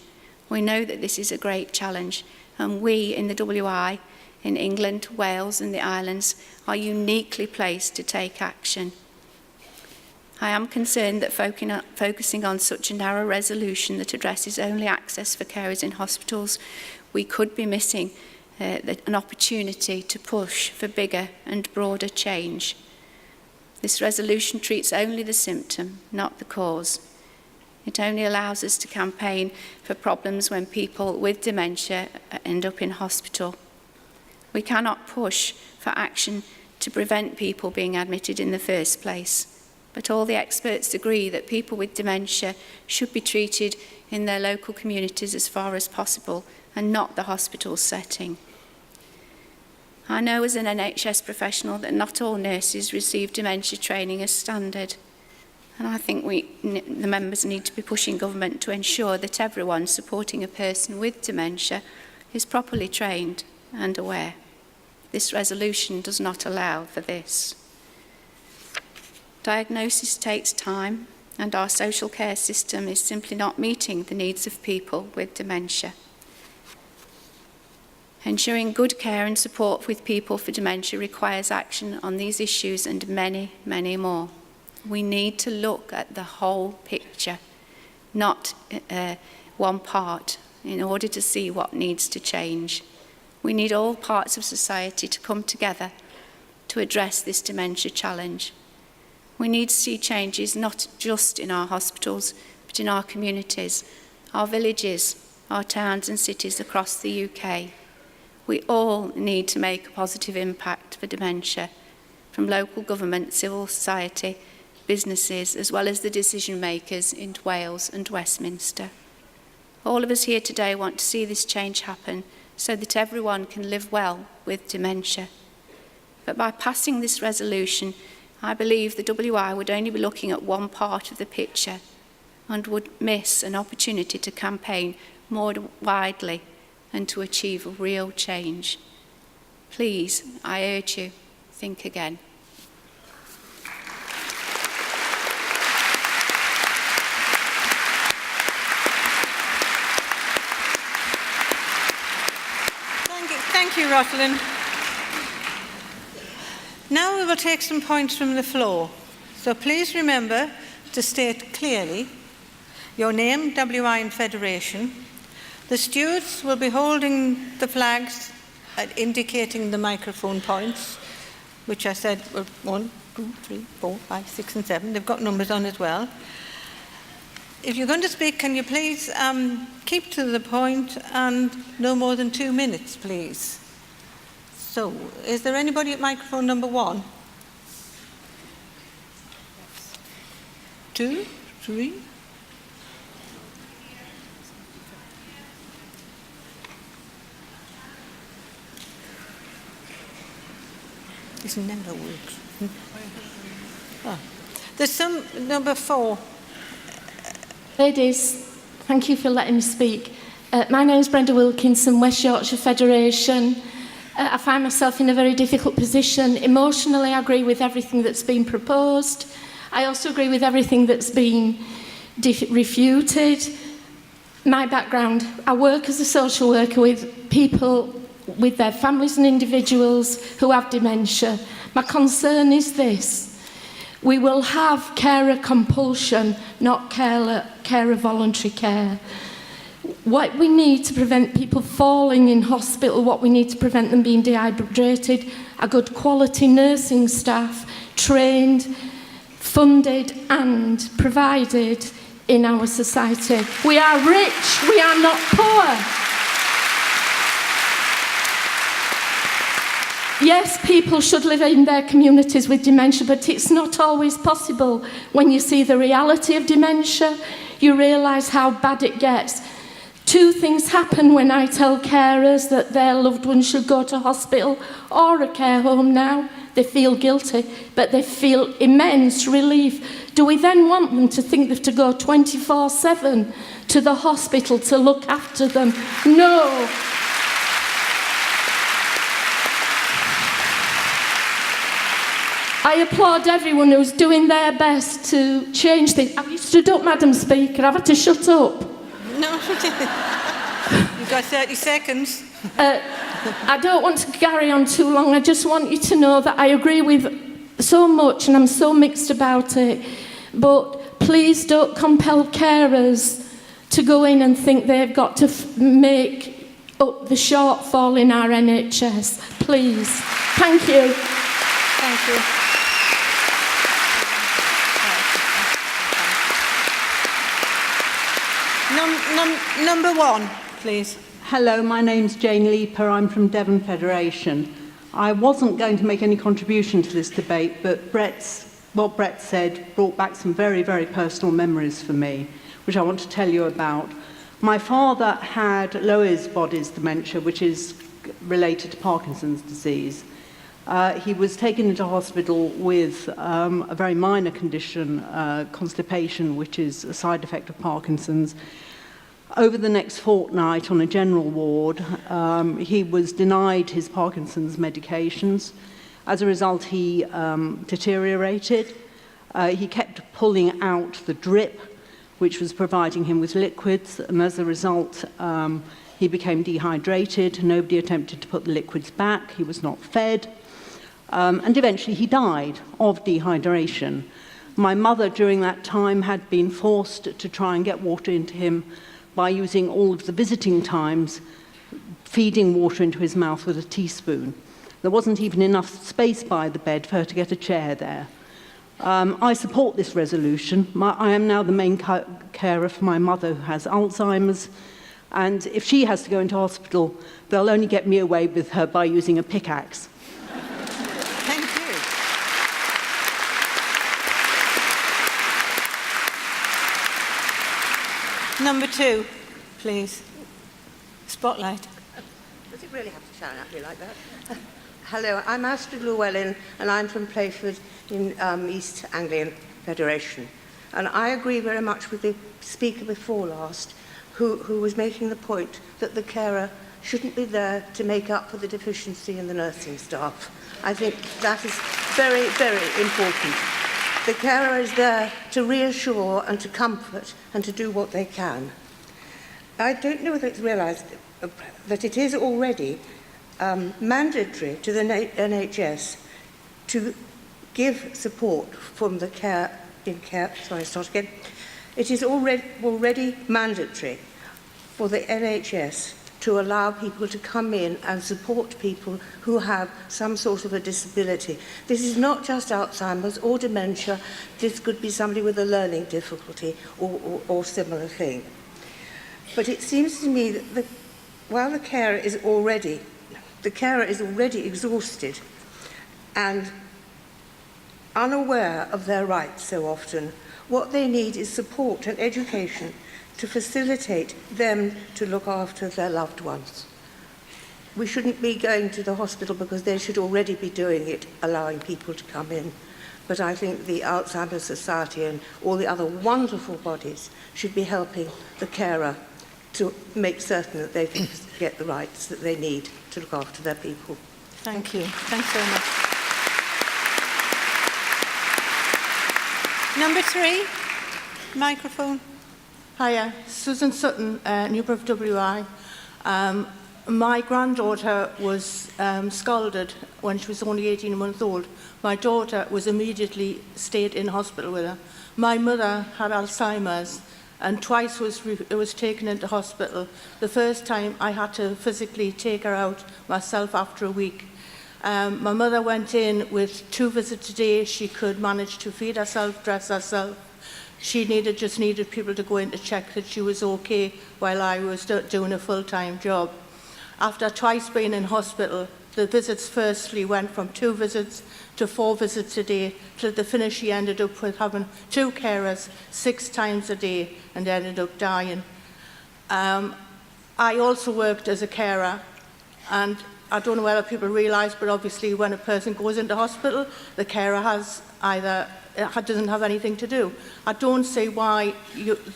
We know that this is a great challenge, and we in the WI, in England, Wales and the islands, are uniquely placed to take action. I am concerned that focusing on such a narrow resolution that addresses only access for carers in hospitals, we could be missing an opportunity to push for bigger and broader change. This resolution treats only the symptom, not the cause. It only allows us to campaign for problems when people with dementia end up in hospital. We cannot push for action to prevent people being admitted in the first place. But all the experts agree that people with dementia should be treated in their local communities as far as possible and not the hospital setting. I know as an NHS professional that not all nurses receive dementia training as standard. And I think the members need to be pushing government to ensure that everyone supporting a person with dementia is properly trained and aware. This resolution does not allow for this. Diagnosis takes time, and our social care system is simply not meeting the needs of people with dementia. Ensuring good care and support with people for dementia requires action on these issues and many, many more. We need to look at the whole picture, not one part, in order to see what needs to change. We need all parts of society to come together to address this dementia challenge. We need to see changes not just in our hospitals, but in our communities, our villages, our towns and cities across the UK. We all need to make a positive impact for dementia, from local government, civil society, businesses, as well as the decision makers in Wales and Westminster. All of us here today want to see this change happen so that everyone can live well with dementia. But by passing this resolution, I believe the WI would only be looking at one part of the picture and would miss an opportunity to campaign more widely and to achieve a real change. Please, I urge you, think again. Thank you, Rosalind. Now we will take some points from the floor. So please remember to state clearly your name, WI and Federation. The stewards will be holding the flags indicating the microphone points, which I said were 1, 2, 3, 4, 5, 6 and 7. They've got numbers on as well. If you're going to speak, can you please keep to the point and no more than 2 minutes, please? So, is there anybody at microphone number 1? 2, 3? This never works. Oh. There's some number 4. Ladies, thank you for letting me speak. My name is Brenda Wilkinson, West Yorkshire Federation. I find myself in a very difficult position. Emotionally, I agree with everything that's been proposed. I also agree with everything that's been refuted. My background, I work as a social worker with people, with their families and individuals who have dementia. My concern is this. We will have carer compulsion, not carer voluntary care. What we need to prevent people falling in hospital, what we need to prevent them being dehydrated, are good quality nursing staff, trained, funded and provided in our society. We are rich, we are not poor. Yes, people should live in their communities with dementia, but it's not always possible. When you see the reality of dementia, you realise how bad it gets. 2 things happen when I tell carers that their loved ones should go to hospital or a care home now. They feel guilty, but they feel immense relief. Do we then want them to think they have to go 24/7 to the hospital to look after them? No. I applaud everyone who's doing their best to change things. Have you stood up, Madam Speaker? I've had to shut up. No, you've got 30 seconds. I don't want to carry on too long. I just want you to know that I agree with so much and I'm so mixed about it. But please don't compel carers to go in and think they've got to make up the shortfall in our NHS. Please. Thank you. Thank you. Number 1, please. Hello, my name's Jane Leaper. I'm from Devon Federation. I wasn't going to make any contribution to this debate, but what Brett said brought back some very, very personal memories for me, which I want to tell you about. My father had Lewy bodies dementia, which is related to Parkinson's disease. He was taken into hospital with a very minor condition, constipation, which is a side effect of Parkinson's. Over the next fortnight on a general ward, he was denied his Parkinson's medications. As a result, he deteriorated. He kept pulling out the drip, which was providing him with liquids, and as a result, he became dehydrated. Nobody attempted to put the liquids back. He was not fed. And eventually he died of dehydration. My mother, during that time, had been forced to try and get water into him by using all of the visiting times, feeding water into his mouth with a teaspoon. There wasn't even enough space by the bed for her to get a chair there. I support this resolution. I am now the main carer for my mother who has Alzheimer's, and if she has to go into hospital, they'll only get me away with her by using a pickaxe. Thank you. Number 2, please. Spotlight. Does it really have to shout at me like that? Hello, I'm Astrid Llewellyn, and I'm from Playford in East Anglian Federation. And I agree very much with the speaker before last. who was making the point that the carer shouldn't be there to make up for the deficiency in the nursing staff. I think that is very, very important. The carer is there to reassure and to comfort and to do what they can. I don't know whether it's realised that it is already mandatory to the NHS to give support from the It is already mandatory for the NHS to allow people to come in and support people who have some sort of a disability. This is not just Alzheimer's or dementia. This could be somebody with a learning difficulty or similar thing. But it seems to me that while the carer is already exhausted and unaware of their rights so often, what they need is support and education to facilitate them to look after their loved ones. We shouldn't be going to the hospital because they should already be doing it, allowing people to come in. But I think the Alzheimer's Society and all the other wonderful bodies should be helping the carer to make certain that they can get the rights that they need to look after their people. Thank you. Thanks very much. Number 3, microphone. Hiya, Susan Sutton, Newborough WI. My granddaughter was scalded when she was only 18 months old. My daughter was immediately stayed in hospital with her. My mother had Alzheimer's and twice was taken into hospital. The first time I had to physically take her out myself after a week. My mother went in with 2 visits a day. She could manage to feed herself, dress herself. She just needed people to go in to check that she was okay while I was doing a full-time job. After twice being in hospital, the visits firstly went from 2 visits to 4 visits a day, till at the finish she ended up with having 2 carers 6 times a day and ended up dying. I also worked as a carer, and I don't know whether people realise, but obviously when a person goes into hospital, the carer doesn't have anything to do. I don't see why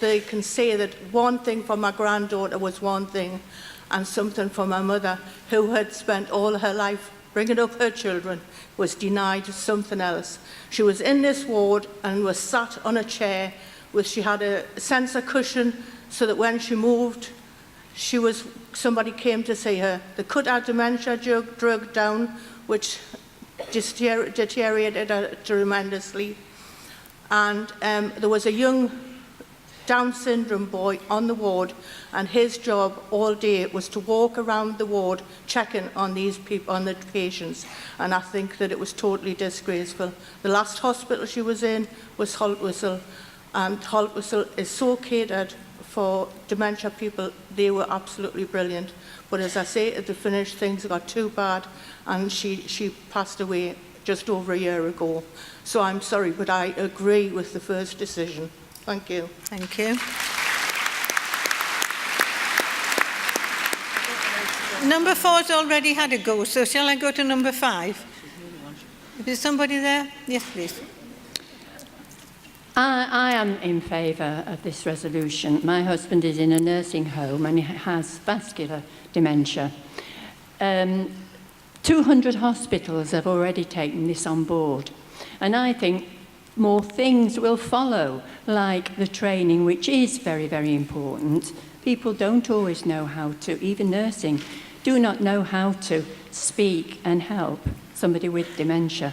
they can say that one thing for my granddaughter was one thing and something for my mother, who had spent all her life bringing up her children, was denied something else. She was in this ward and was sat on a chair she had a sensor cushion so that when she moved, somebody came to see her. They cut her dementia drug down, which deteriorated her tremendously. And there was a young Down syndrome boy on the ward, and his job all day was to walk around the ward checking on these people, on the patients. And I think that it was totally disgraceful. The last hospital she was in was Haltwhistle, and Haltwhistle is so catered for dementia people. They were absolutely brilliant. But as I say, at the finish, things got too bad, and she passed away just over a year ago. So I'm sorry, but I agree with the first decision. Thank you. Thank you. Number 4's already had a go, so shall I go to number 5? Is there somebody there? Yes, please. I am in favour of this resolution. My husband is in a nursing home and he has vascular dementia. 200 hospitals have already taken this on board, and I think more things will follow, like the training, which is very, very important. People don't always know how to, even nursing, do not know how to speak and help somebody with dementia.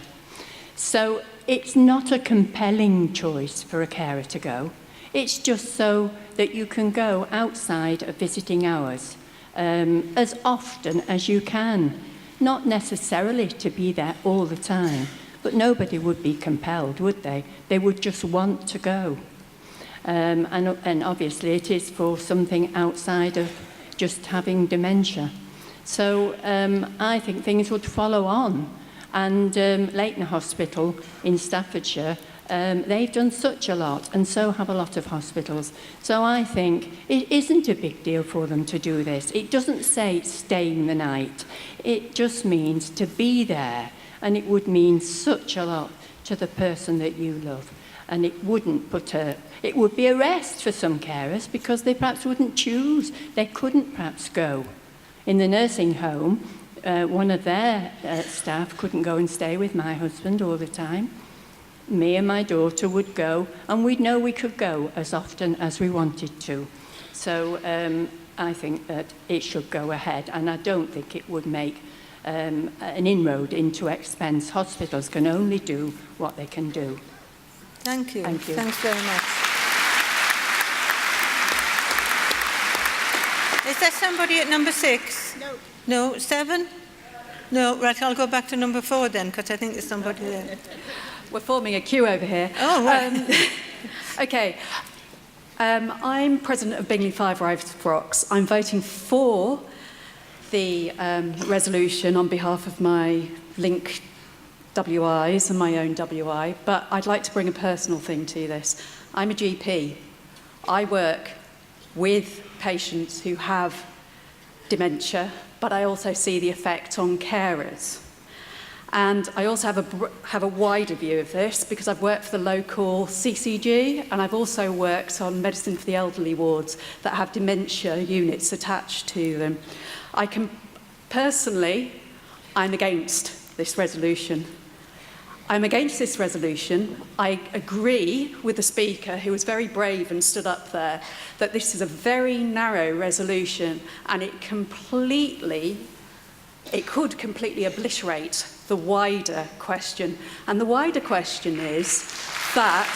So it's not a compelling choice for a carer to go. It's just so that you can go outside of visiting hours as often as you can. Not necessarily to be there all the time, but nobody would be compelled, would they? They would just want to go. And obviously it is for something outside of just having dementia. So I think things would follow on. And Leighton Hospital in Staffordshire, they've done such a lot, and so have a lot of hospitals. So I think it isn't a big deal for them to do this. It doesn't say staying the night. It just means to be there, and it would mean such a lot to the person that you love. And it wouldn't it would be a rest for some carers because they perhaps wouldn't choose. They couldn't perhaps go. In the nursing home, one of their staff couldn't go and stay with my husband all the time. Me and my daughter would go, and we'd know we could go as often as we wanted to. So I think that it should go ahead, and I don't think it would make an inroad into expense. Hospitals can only do what they can do. Thank you. Thank you. Thanks very much. Is there somebody at number 6? No. No, 7? No, right, I'll go back to number 4 then, because I think there's somebody there. We're forming a queue over here. Oh, right. Okay. I'm president of Bingley Five Rocks. I'm voting for the resolution on behalf of my Link WIs and my own WI, but I'd like to bring a personal thing to this. I'm a GP. I work with patients who have dementia, but I also see the effect on carers. And I also have a wider view of this because I've worked for the local CCG, and I've also worked on medicine for the elderly wards that have dementia units attached to them. I'm against this resolution. I'm against this resolution. I agree with the speaker, who was very brave and stood up there, that this is a very narrow resolution, and it could completely obliterate the wider question. And the wider question is that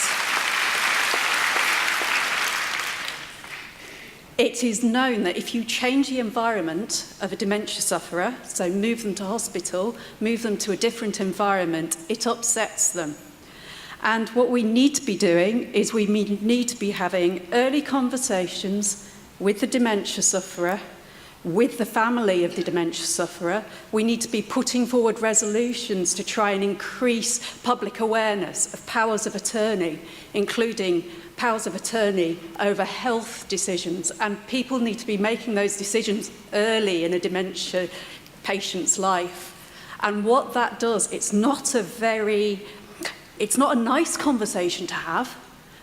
it is known that if you change the environment of a dementia sufferer, so move them to hospital, move them to a different environment, it upsets them. And what we need to be doing is we need to be having early conversations with the dementia sufferer, with the family of the dementia sufferer. We need to be putting forward resolutions to try and increase public awareness of powers of attorney, including powers of attorney over health decisions. And people need to be making those decisions early in a dementia patient's life. And what that does, it's not a nice conversation to have,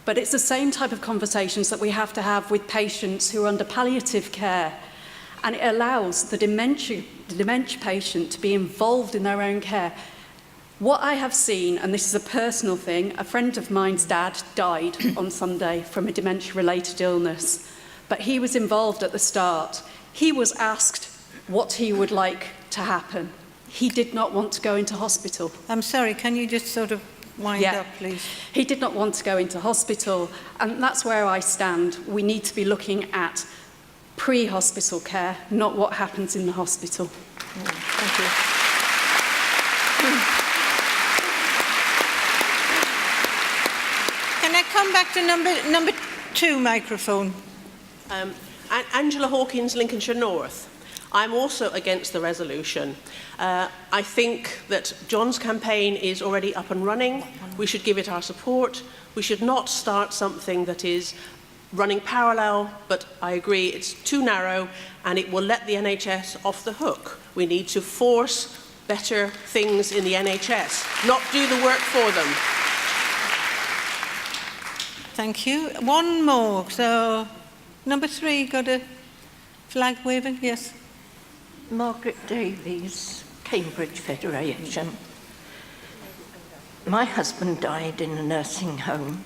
but it's the same type of conversations that we have to have with patients who are under palliative care. And it allows the dementia patient to be involved in their own care. What I have seen, and this is a personal thing, a friend of mine's dad died on Sunday from a dementia-related illness, but he was involved at the start. He was asked what he would like to happen. He did not want to go into hospital. I'm sorry, can you just sort of wind up, please? He did not want to go into hospital, and that's where I stand. We need to be looking at pre-hospital care, not what happens in the hospital. Thank you. Can I come back to number 2 microphone? Angela Hawkins, Lincolnshire North. I'm also against the resolution. I think that John's campaign is already up and running. We should give it our support. We should not start something that is running parallel, but I agree it's too narrow and it will let the NHS off the hook. We need to force better things in the NHS, not do the work for them. Thank you. One more. So, number 3, got a flag waving? Yes. Margaret Davies, Cambridge Federation. My husband died in a nursing home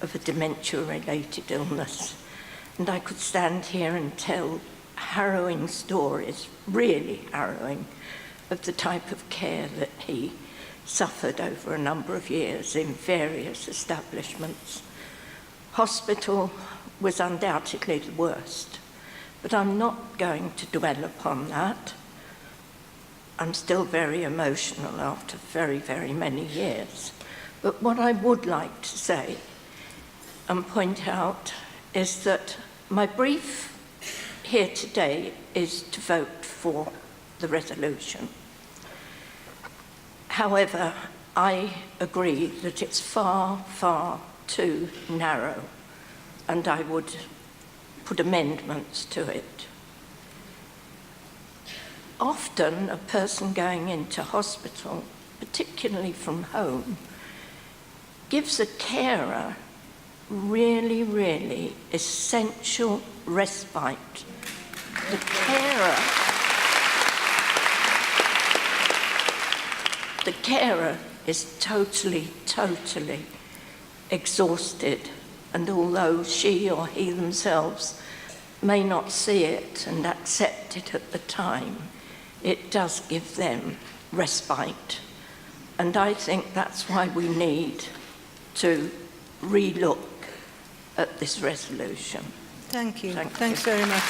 of a dementia-related illness, and I could stand here and tell harrowing stories, really harrowing, of the type of care that he suffered over a number of years in various establishments. Hospital was undoubtedly the worst, but I'm not going to dwell upon that. I'm still very emotional after very, very many years. But what I would like to say and point out is that my brief here today is to vote for the resolution. However, I agree that it's far, far too narrow, and I would put amendments to it. Often a person going into hospital, particularly from home, gives a carer really, really essential respite. The carer is totally exhausted, and although she or he themselves may not see it and accept it at the time, it does give them respite. And I think that's why we need to relook at this resolution. Thank you. Thanks very much.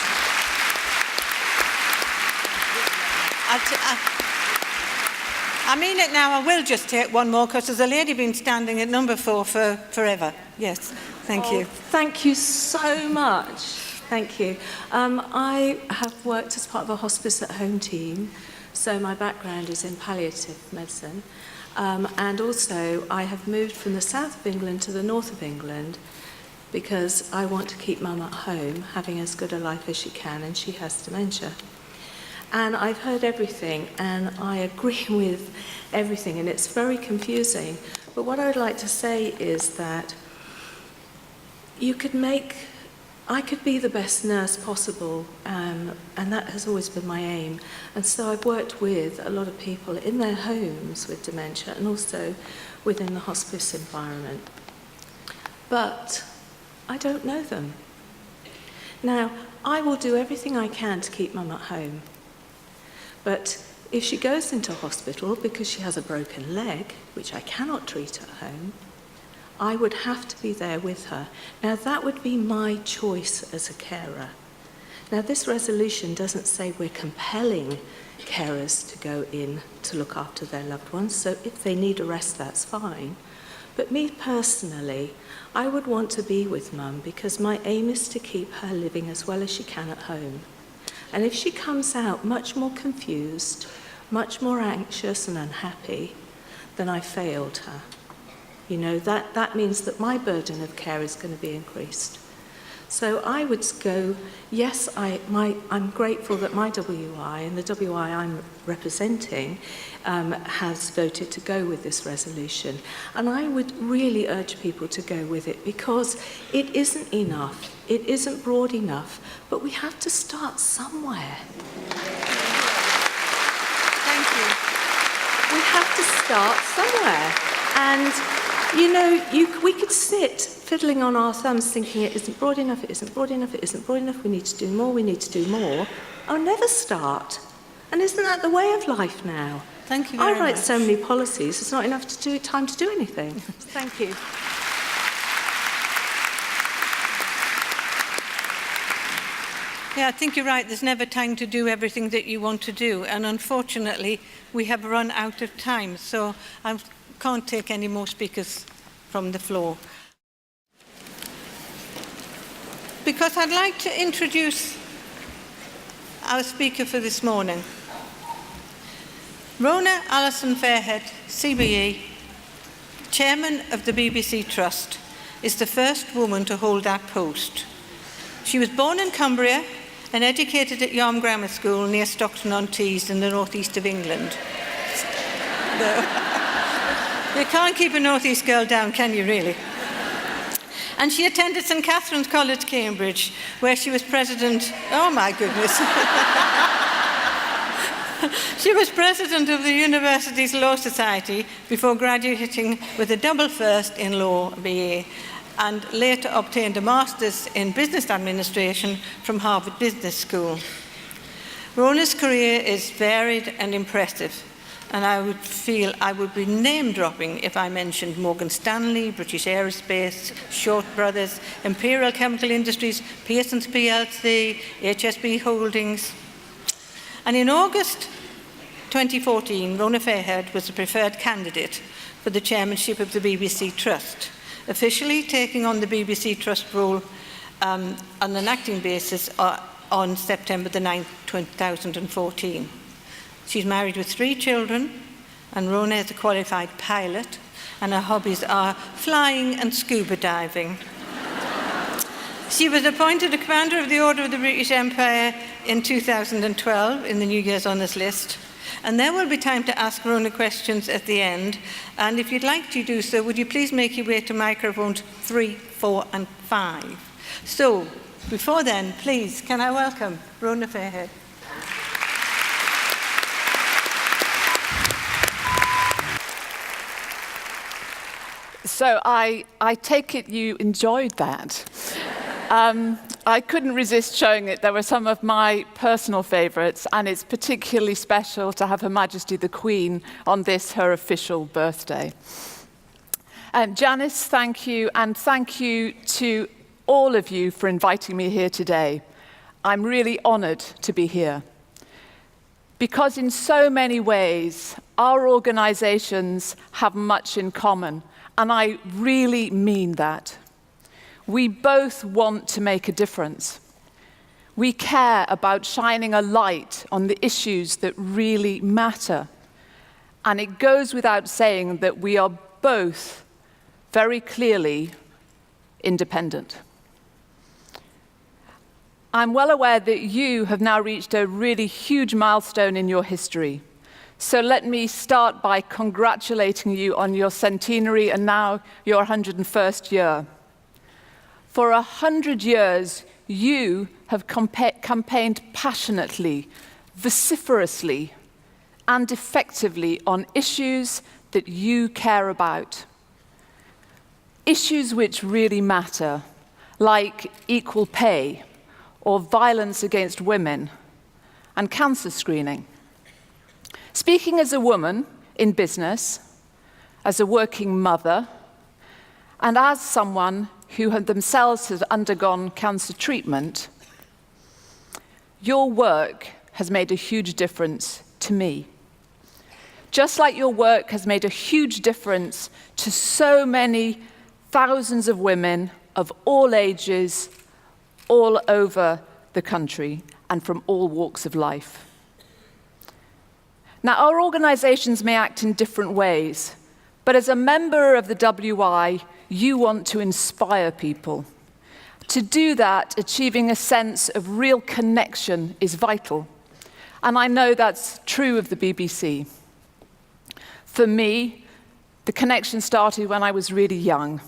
I mean it now. I will just take one more because there's a lady been standing at number 4 for forever. Yes, thank you. Thank you so much. Thank you. I have worked as part of a hospice at home team, so my background is in palliative medicine. And also I have moved from the south of England to the north of England because I want to keep Mum at home, having as good a life as she can, and she has dementia. And I've heard everything, and I agree with everything, and it's very confusing. But what I would like to say is that I could be the best nurse possible, and that has always been my aim. And so I've worked with a lot of people in their homes with dementia and also within the hospice environment. But I don't know them. Now, I will do everything I can to keep Mum at home. But if she goes into hospital because she has a broken leg, which I cannot treat at home, I would have to be there with her. Now, that would be my choice as a carer. Now, this resolution doesn't say we're compelling carers to go in to look after their loved ones, so if they need a rest, that's fine. But me personally, I would want to be with Mum because my aim is to keep her living as well as she can at home. And if she comes out much more confused, much more anxious and unhappy, then I failed her. You know, that means that my burden of care is going to be increased. So I would go, yes, I'm grateful that my WI and the WI I'm representing has voted to go with this resolution. And I would really urge people to go with it because it isn't enough, it isn't broad enough, but we have to start somewhere. Thank you. We have to start somewhere. And you know, we could sit fiddling on our thumbs thinking it isn't broad enough, it isn't broad enough, it isn't broad enough, we need to do more, we need to do more. I'll never start. And isn't that the way of life now? Thank you very much. I write so many policies, it's not enough time to do anything. Thank you. Yeah, I think you're right. There's never time to do everything that you want to do. And unfortunately, we have run out of time. So I can't take any more speakers from the floor. Because I'd like to introduce our speaker for this morning. Rona Alison Fairhead, CBE, Chairman of the BBC Trust, is the first woman to hold that post. She was born in Cumbria and educated at Yarm Grammar School near Stockton-on-Tees in the northeast of England. You can't keep a northeast girl down, can you, really? And she attended St Catherine's College, Cambridge, where she was president... Oh, my goodness. She was president of the university's Law Society before graduating with a double first in law, BA, and later obtained a master's in business administration from Harvard Business School. Rona's career is varied and impressive, and I would feel I would be name-dropping if I mentioned Morgan Stanley, British Aerospace, Short Brothers, Imperial Chemical Industries, Pearson's plc, HSB Holdings. And in August 2014, Rona Fairhead was the preferred candidate for the chairmanship of the BBC Trust, officially taking on the BBC Trust role on an acting basis on September the 9th, 2014. She's married with 3 children, and Rona is a qualified pilot, and her hobbies are flying and scuba diving. She was appointed a Commander of the Order of the British Empire in 2012 in the New Year's Honours List, And there will be time to ask Rona questions at the end. And if you'd like to do so, would you please make your way to microphones 3, 4 and 5. So, before then, please, can I welcome Rona Fairhead. So I take it you enjoyed that. I couldn't resist showing it. There were some of my personal favourites, and it's particularly special to have Her Majesty the Queen on this, her official birthday. Janice, thank you, and thank you to all of you for inviting me here today. I'm really honoured to be here. Because in so many ways, our organisations have much in common, and I really mean that. We both want to make a difference. We care about shining a light on the issues that really matter. And it goes without saying that we are both very clearly independent. I'm well aware that you have now reached a really huge milestone in your history. So let me start by congratulating you on your centenary and now your 101st year. For 100 years, you have campaigned passionately, vociferously, and effectively on issues that you care about. Issues which really matter, like equal pay, or violence against women, and cancer screening. Speaking as a woman in business, as a working mother, and as someone who themselves has undergone cancer treatment, your work has made a huge difference to me. Just like your work has made a huge difference to so many thousands of women of all ages, all over the country, and from all walks of life. Now, our organisations may act in different ways, but as a member of the WI, you want to inspire people. To do that, achieving a sense of real connection is vital. And I know that's true of the BBC. For me, the connection started when I was really young.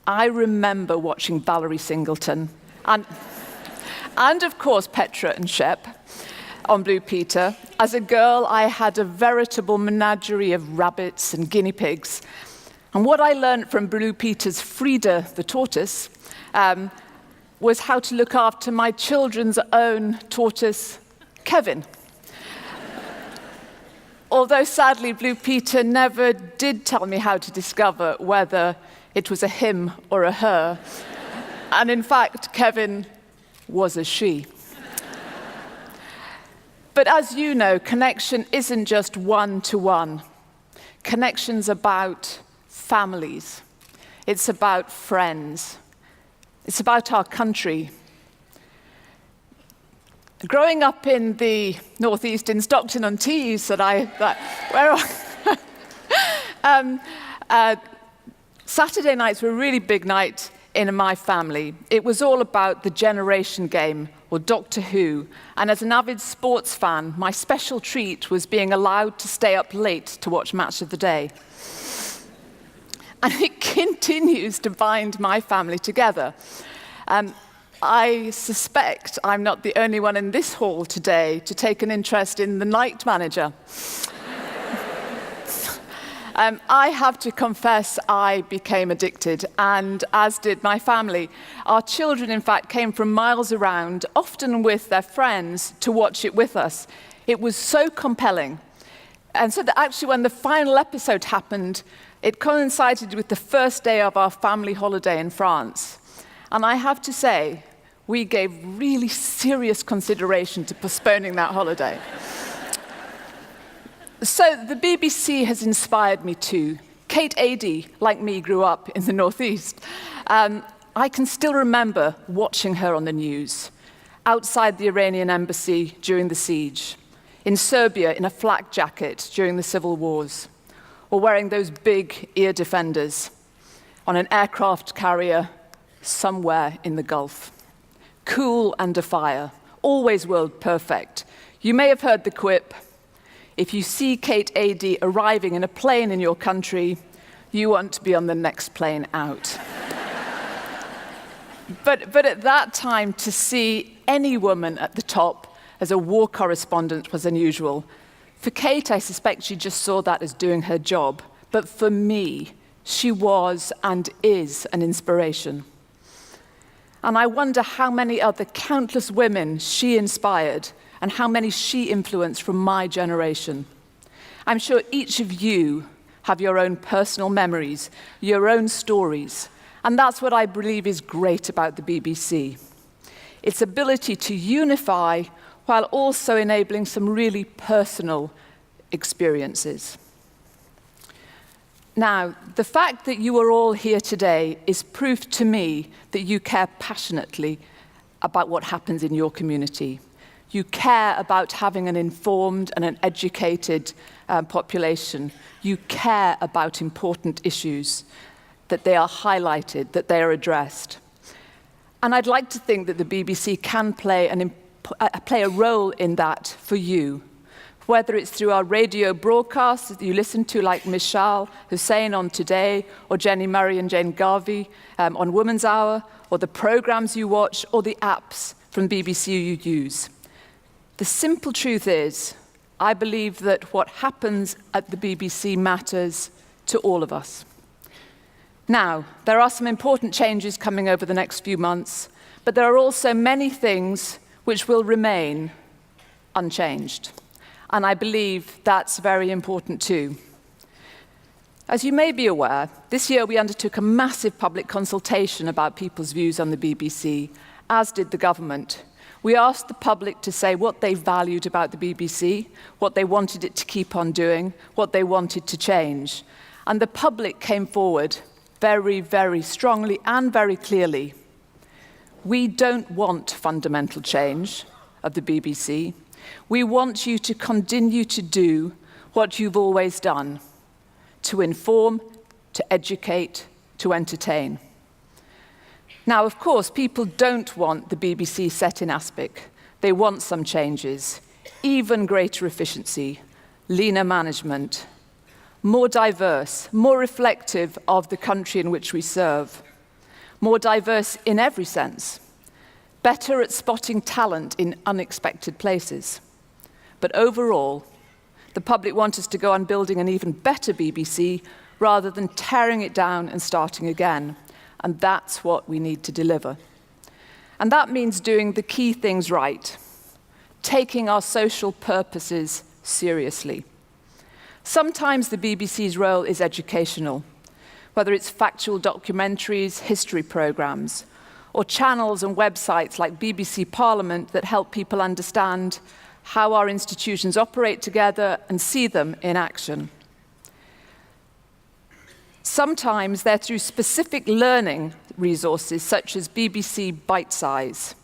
I remember watching Valerie Singleton and of course Petra and Shep on Blue Peter. As a girl, I had a veritable menagerie of rabbits and guinea pigs. And what I learned from Blue Peter's Frida the tortoise was how to look after my children's own tortoise, Kevin. Although sadly, Blue Peter never did tell me how to discover whether it was a him or a her. And in fact, Kevin was a she. But as you know, connection isn't just one-to-one. Connection's about families. It's about friends. It's about our country. Growing up in the northeast in Stockton-on-Tees, Saturday nights were a really big night in my family. It was all about the Generation Game, or Doctor Who, and as an avid sports fan, my special treat was being allowed to stay up late to watch Match of the Day. And it continues to bind my family together. I suspect I'm not the only one in this hall today to take an interest in The Night Manager. I have to confess I became addicted, and as did my family. Our children, in fact, came from miles around, often with their friends, to watch it with us. It was so compelling. And so that actually when the final episode happened, it coincided with the first day of our family holiday in France. And I have to say, we gave really serious consideration to postponing that holiday. So the BBC has inspired me too. Kate Adie, like me, grew up in the Northeast. I can still remember watching her on the news, outside the Iranian embassy during the siege, in Serbia in a flak jacket during the civil wars, or wearing those big ear defenders on an aircraft carrier somewhere in the Gulf. Cool and a fire, always world perfect. You may have heard the quip, if you see Kate Adie arriving in a plane in your country, you want to be on the next plane out. But at that time, to see any woman at the top as a war correspondent was unusual. For Kate, I suspect she just saw that as doing her job. But for me, she was and is an inspiration. And I wonder how many other countless women she inspired and how many she influenced from my generation. I'm sure each of you have your own personal memories, your own stories, and that's what I believe is great about the BBC. Its ability to unify while also enabling some really personal experiences. Now, the fact that you are all here today is proof to me that you care passionately about what happens in your community. You care about having an informed and an educated population. You care about important issues, that they are highlighted, that they are addressed. And I'd like to think that the BBC can play a role in that for you, whether it's through our radio broadcasts that you listen to, like Michelle Hussein on Today, or Jenny Murray and Jane Garvey on Women's Hour, or the programs you watch, or the apps from BBC you use. The simple truth is, I believe that what happens at the BBC matters to all of us. Now, there are some important changes coming over the next few months, but there are also many things which will remain unchanged. And I believe that's very important too. As you may be aware, this year we undertook a massive public consultation about people's views on the BBC, as did the government. We asked the public to say what they valued about the BBC, what they wanted it to keep on doing, what they wanted to change. And the public came forward very, very strongly and very clearly. We don't want fundamental change of the BBC. We want you to continue to do what you've always done, to inform, to educate, to entertain. Now, of course, people don't want the BBC set in aspic. They want some changes, even greater efficiency, leaner management, more diverse, more reflective of the country in which we serve, more diverse in every sense, better at spotting talent in unexpected places. But overall, the public want us to go on building an even better BBC rather than tearing it down and starting again. And that's what we need to deliver. And that means doing the key things right, taking our social purposes seriously. Sometimes the BBC's role is educational, whether it's factual documentaries, history programs, or channels and websites like BBC Parliament that help people understand how our institutions operate together and see them in action. Sometimes they're through specific learning resources, such as BBC Bite Size.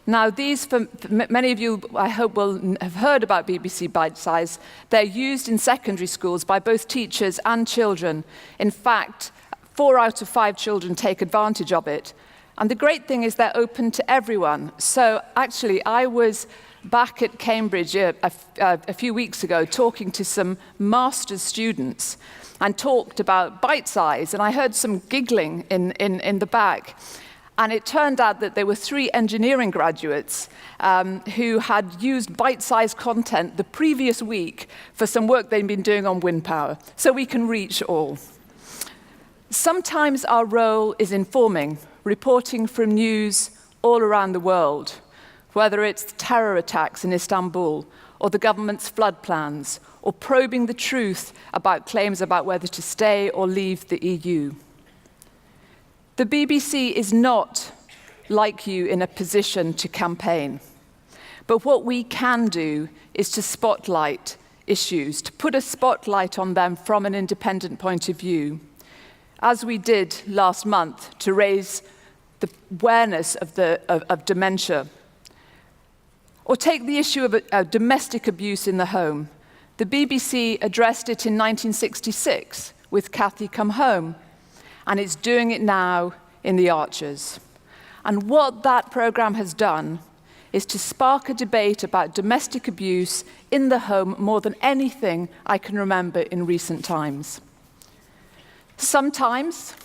Now, these, for many of you, I hope, will have heard about BBC Bite Size. They're used in secondary schools by both teachers and children. In fact, 4 out of 5 children take advantage of it. And the great thing is they're open to everyone. So actually, I was back at Cambridge a few weeks ago talking to some master's students and talked about Bite Size, and I heard some giggling in the back. And it turned out that there were 3 engineering graduates who had used bite-sized content the previous week for some work they'd been doing on wind power, so we can reach all. Sometimes our role is informing, reporting from news all around the world, whether it's terror attacks in Istanbul, or the government's flood plans, or probing the truth about claims about whether to stay or leave the EU. The BBC is not, like you, in a position to campaign. But what we can do is to spotlight issues, to put a spotlight on them from an independent point of view, as we did last month to raise the awareness of dementia. Or take the issue of domestic abuse in the home. The BBC addressed it in 1966 with Cathy Come Home, and it's doing it now in The Archers. And what that programme has done is to spark a debate about domestic abuse in the home more than anything I can remember in recent times. Sometimes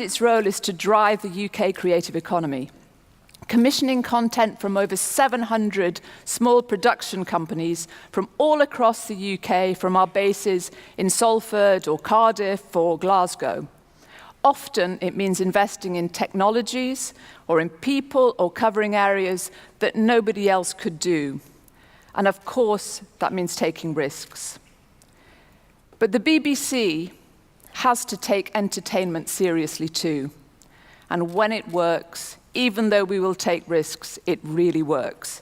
its role is to drive the UK creative economy, commissioning content from over 700 small production companies from all across the UK, from our bases in Salford or Cardiff or Glasgow. Often it means investing in technologies or in people or covering areas that nobody else could do. And of course, that means taking risks. But the BBC has to take entertainment seriously too. And when it works, even though we will take risks, it really works.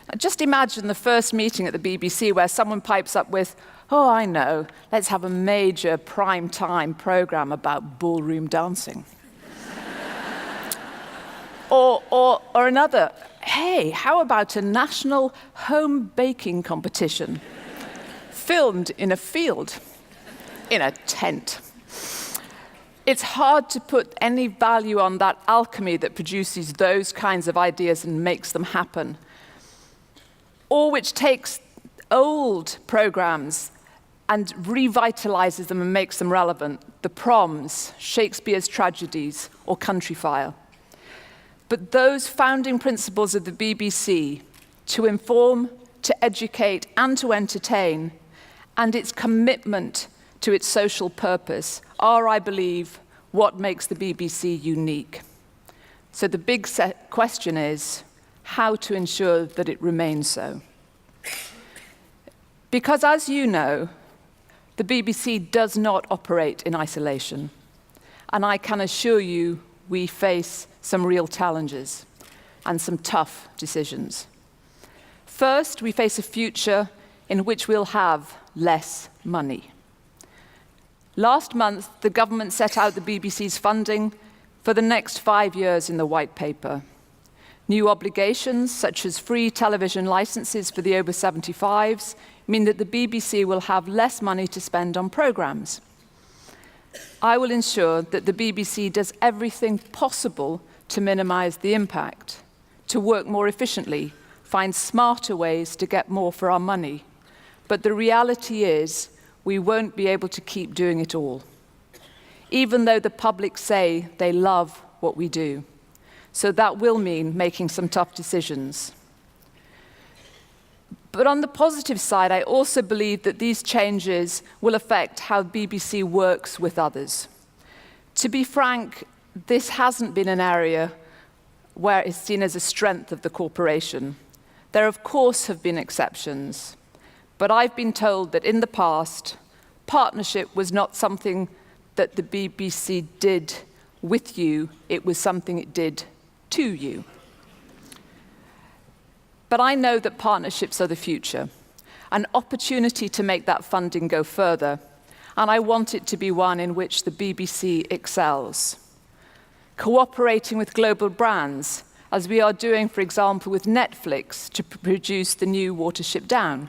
Now, just imagine the first meeting at the BBC where someone pipes up with, "Oh, I know, let's have a major prime-time programme about ballroom dancing." or another, "Hey, how about a national home baking competition filmed in a field, in a tent?" It's hard to put any value on that alchemy that produces those kinds of ideas and makes them happen, or which takes old programs and revitalizes them and makes them relevant. The Proms, Shakespeare's Tragedies, or Countryfile. But those founding principles of the BBC, to inform, to educate, and to entertain, and its commitment to its social purpose, are, I believe, what makes the BBC unique. So the big question is how to ensure that it remains so. Because as you know, the BBC does not operate in isolation. And I can assure you we face some real challenges and some tough decisions. First, we face a future in which we'll have less money. Last month, the government set out the BBC's funding for the next 5 years in the White Paper. New obligations, such as free television licenses for the over 75s, mean that the BBC will have less money to spend on programmes. I will ensure that the BBC does everything possible to minimise the impact, to work more efficiently, find smarter ways to get more for our money. But the reality is, we won't be able to keep doing it all, even though the public say they love what we do. So that will mean making some tough decisions. But on the positive side, I also believe that these changes will affect how BBC works with others. To be frank, this hasn't been an area where it's seen as a strength of the corporation. There, of course, have been exceptions. But I've been told that in the past, partnership was not something that the BBC did with you, it was something it did to you. But I know that partnerships are the future, an opportunity to make that funding go further, and I want it to be one in which the BBC excels. Cooperating with global brands, as we are doing, for example, with Netflix to produce the new Watership Down.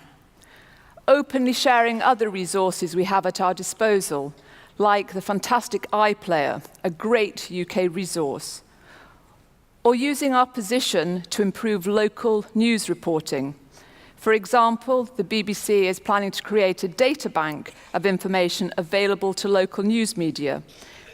Openly sharing other resources we have at our disposal, like the fantastic iPlayer, a great UK resource, or using our position to improve local news reporting. For example, the BBC is planning to create a data bank of information available to local news media.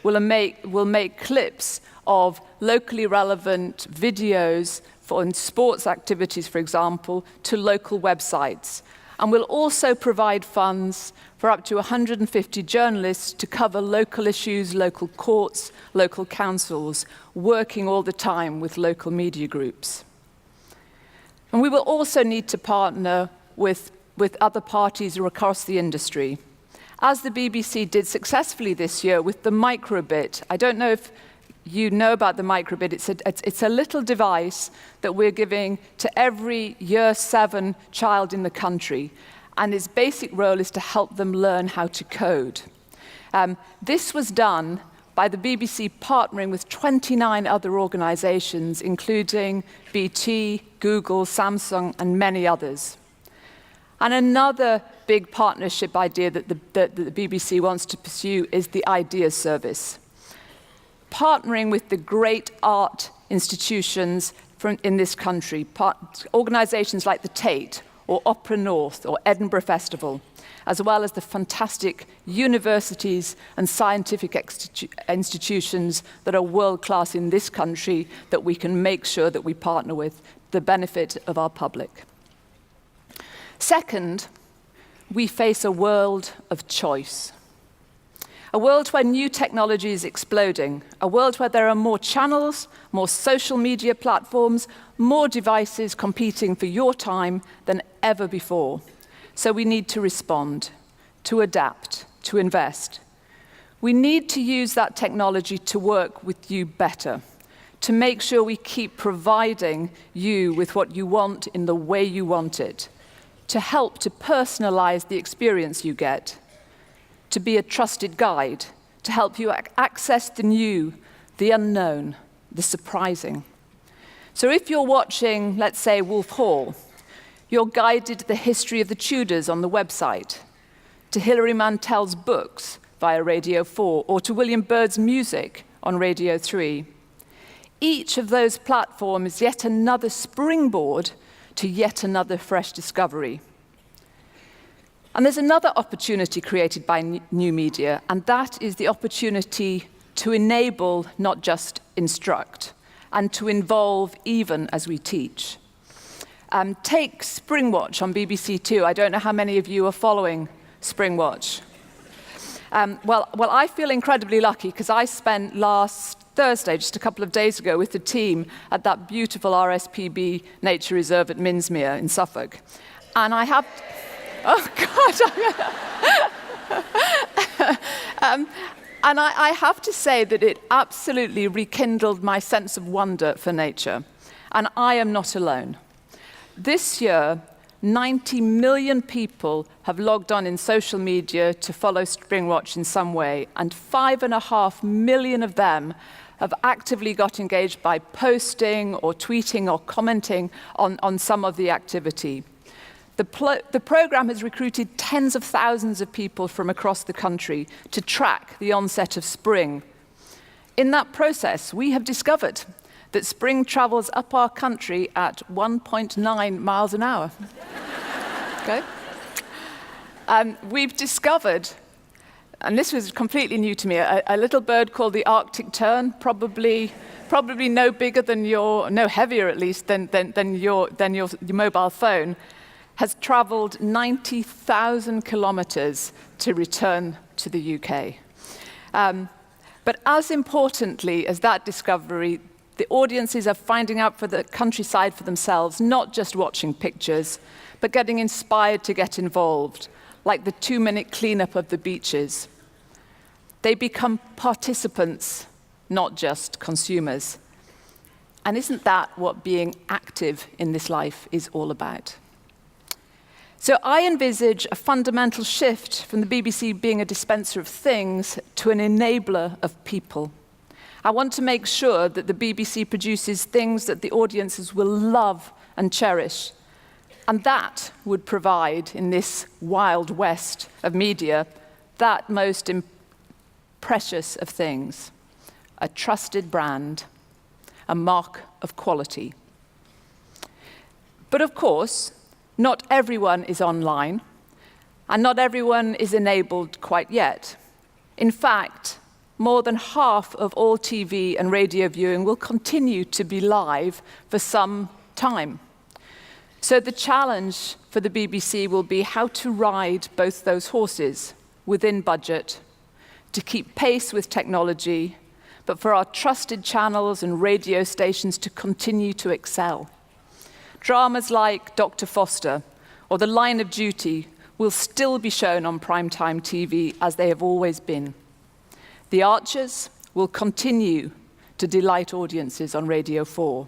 We'll make clips of locally relevant videos for sports activities, for example, to local websites. And we'll also provide funds for up to 150 journalists to cover local issues, local courts, local councils, working all the time with local media groups. And we will also need to partner with other parties across the industry, as the BBC did successfully this year with the microbit. I don't know if you know about the microbit. It's a little device that we're giving to every Year 7 child in the country, and its basic role is to help them learn how to code. This was done by the BBC partnering with 29 other organisations, including BT, Google, Samsung, and many others. And another big partnership idea that the BBC wants to pursue is the Ideas Service. Partnering with the great art institutions in this country, organisations like the Tate, or Opera North, or Edinburgh Festival, as well as the fantastic universities and scientific institutions that are world-class in this country that we can make sure that we partner with, the benefit of our public. Second, we face a world of choice. A world where new technology is exploding, a world where there are more channels, more social media platforms, more devices competing for your time than ever before. So we need to respond, to adapt, to invest. We need to use that technology to work with you better, to make sure we keep providing you with what you want in the way you want it, to help to personalize the experience you get, to be a trusted guide, to help you access the new, the unknown, the surprising. So if you're watching, let's say, Wolf Hall, you're guided to the history of the Tudors on the website, to Hilary Mantel's books via Radio 4, or to William Byrd's music on Radio 3. Each of those platforms is yet another springboard to yet another fresh discovery. And there's another opportunity created by new media, and that is the opportunity to enable, not just instruct, and to involve even as we teach. Take Springwatch on BBC Two. I don't know how many of you are following Springwatch. Well, I feel incredibly lucky because I spent last Thursday, just a couple of days ago, with the team at that beautiful RSPB nature reserve at Minsmere in Suffolk. And I have... Oh, God! And I have to say that it absolutely rekindled my sense of wonder for nature. And I am not alone. This year, 90 million people have logged on in social media to follow Springwatch in some way, and 5.5 million of them have actively got engaged by posting or tweeting or commenting on some of the activity. The program has recruited tens of thousands of people from across the country to track the onset of spring. In that process, we have discovered that spring travels up our country at 1.9 miles an hour. Okay? We've discovered, and this was completely new to me, a little bird called the Arctic tern, probably no bigger than no heavier at least than your mobile phone, has traveled 90,000 kilometers to return to the UK. But as importantly as that discovery, the audiences are finding out for the countryside for themselves, not just watching pictures, but getting inspired to get involved, like the 2-minute cleanup of the beaches. They become participants, not just consumers. And isn't that what being active in this life is all about? So I envisage a fundamental shift from the BBC being a dispenser of things to an enabler of people. I want to make sure that the BBC produces things that the audiences will love and cherish. And that would provide, in this wild west of media, that most precious of things: a trusted brand, a mark of quality. But of course, not everyone is online, and not everyone is enabled quite yet. In fact, more than half of all TV and radio viewing will continue to be live for some time. So the challenge for the BBC will be how to ride both those horses within budget, to keep pace with technology, but for our trusted channels and radio stations to continue to excel. Dramas like Dr. Foster or The Line of Duty will still be shown on primetime TV as they have always been. The Archers will continue to delight audiences on Radio 4.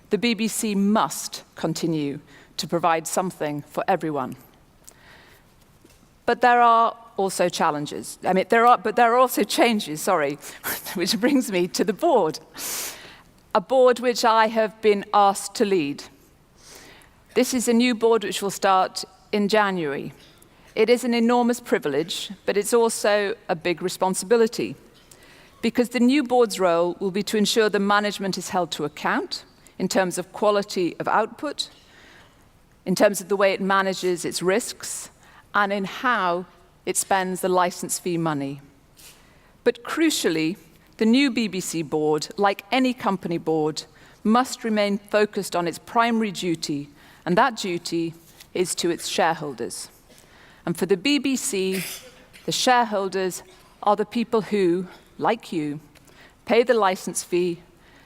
The BBC must continue to provide something for everyone. But there are also challenges. There are also changes, which brings me to the board. A board which I have been asked to lead. This is a new board which will start in January. It is an enormous privilege, but it's also a big responsibility, because the new board's role will be to ensure the management is held to account in terms of quality of output, in terms of the way it manages its risks, and in how it spends the licence fee money. But crucially, the new BBC board, like any company board, must remain focused on its primary duty, and that duty is to its shareholders. And for the BBC, the shareholders are the people who, like you, pay the licence fee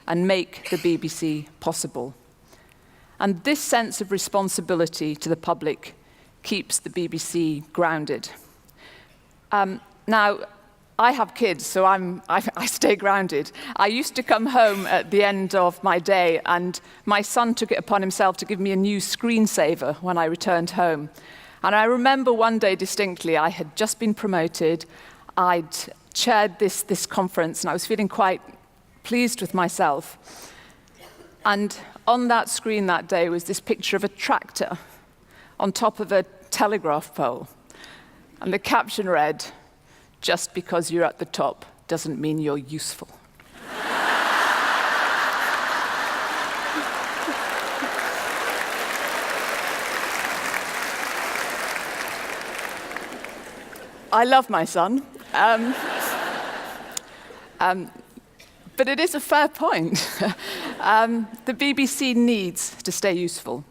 and make the BBC possible. And this sense of responsibility to the public keeps the BBC grounded. Now, I have kids, so I stay grounded. I used to come home at the end of my day, and my son took it upon himself to give me a new screensaver when I returned home. And I remember one day distinctly, I had just been promoted, I'd chaired this conference, and I was feeling quite pleased with myself. And on that screen that day was this picture of a tractor on top of a telegraph pole. And the caption read, "Just because you're at the top doesn't mean you're useful." I love my son. But it is a fair point. The BBC needs to stay useful.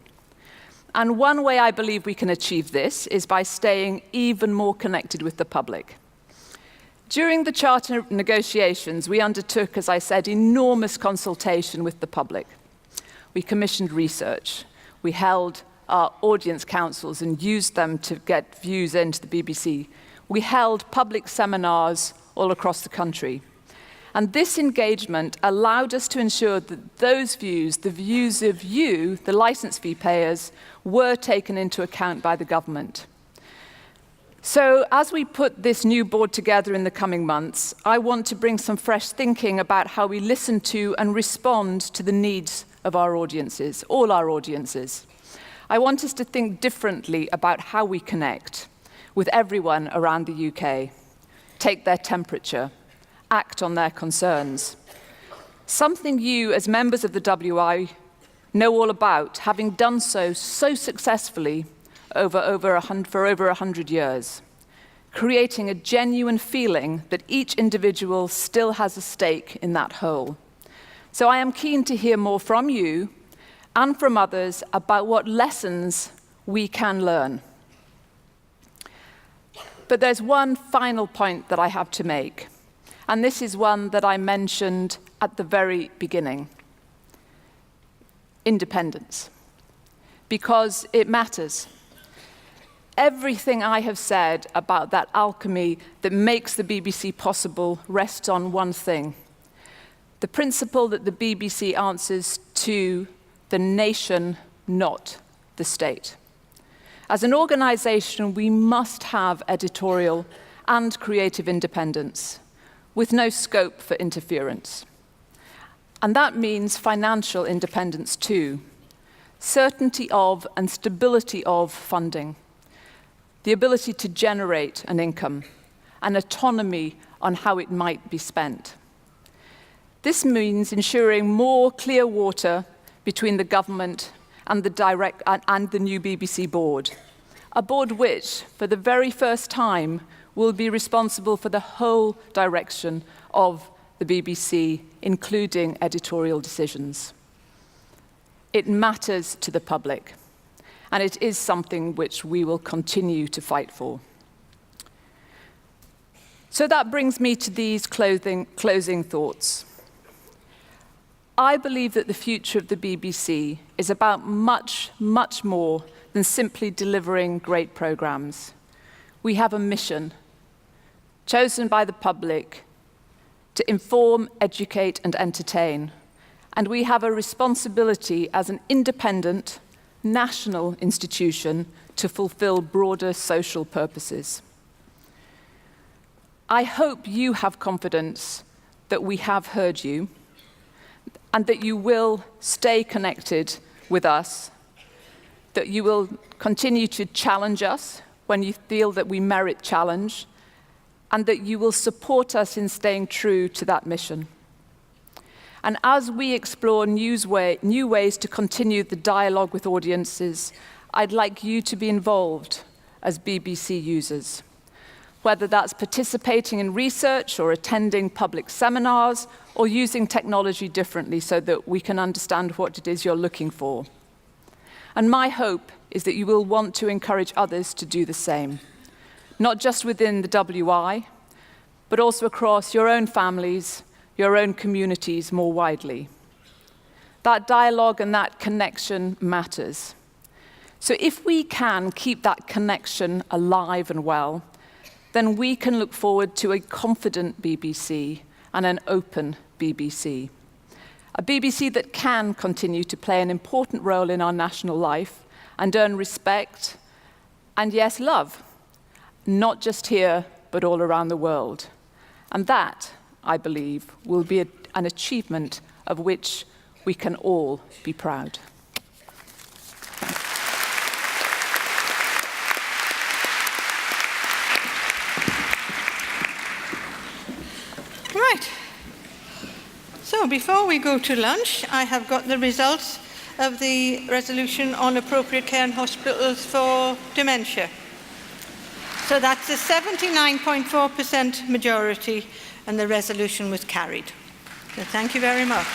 And one way I believe we can achieve this is by staying even more connected with the public. During the charter negotiations, we undertook, as I said, enormous consultation with the public. We commissioned research. We held our audience councils and used them to get views into the BBC. We held public seminars all across the country. And this engagement allowed us to ensure that those views, the views of you, the licence fee payers, were taken into account by the government. So as we put this new board together in the coming months, I want to bring some fresh thinking about how we listen to and respond to the needs of our audiences, all our audiences. I want us to think differently about how we connect with everyone around the UK, take their temperature, act on their concerns. Something you, as members of the WI, know all about, having done so successfully for over 100 years, creating a genuine feeling that each individual still has a stake in that whole. So I am keen to hear more from you and from others about what lessons we can learn. But there's one final point that I have to make, and this is one that I mentioned at the very beginning. Independence. Because it matters. Everything I have said about that alchemy that makes the BBC possible rests on one thing: the principle that the BBC answers to the nation, not the state. As an organisation, we must have editorial and creative independence, with no scope for interference. And that means financial independence too, certainty of and stability of funding, the ability to generate an income, and autonomy on how it might be spent. This means ensuring more clear water between the government and the new BBC board, a board which, for the very first time, will be responsible for the whole direction of the BBC, including editorial decisions. It matters to the public, and it is something which we will continue to fight for. So that brings me to these closing thoughts. I believe that the future of the BBC is about much, much more than simply delivering great programmes. We have a mission, chosen by the public, to inform, educate, and entertain. And we have a responsibility as an independent, national institution to fulfil broader social purposes. I hope you have confidence that we have heard you, and that you will stay connected with us, that you will continue to challenge us when you feel that we merit challenge, and that you will support us in staying true to that mission. And as we explore new ways to continue the dialogue with audiences, I'd like you to be involved as BBC users, whether that's participating in research or attending public seminars or using technology differently so that we can understand what it is you're looking for. And my hope is that you will want to encourage others to do the same, not just within the WI, but also across your own families, your own communities more widely. That dialogue and that connection matters. So if we can keep that connection alive and well, then we can look forward to a confident BBC and an open BBC. A BBC that can continue to play an important role in our national life and earn respect and, yes, love, not just here, but all around the world. And that, I believe, will be an achievement of which we can all be proud. Right. So before we go to lunch, I have got the results of the resolution on appropriate care in hospitals for dementia. So that's a 79.4% majority, and the resolution was carried. So thank you very much.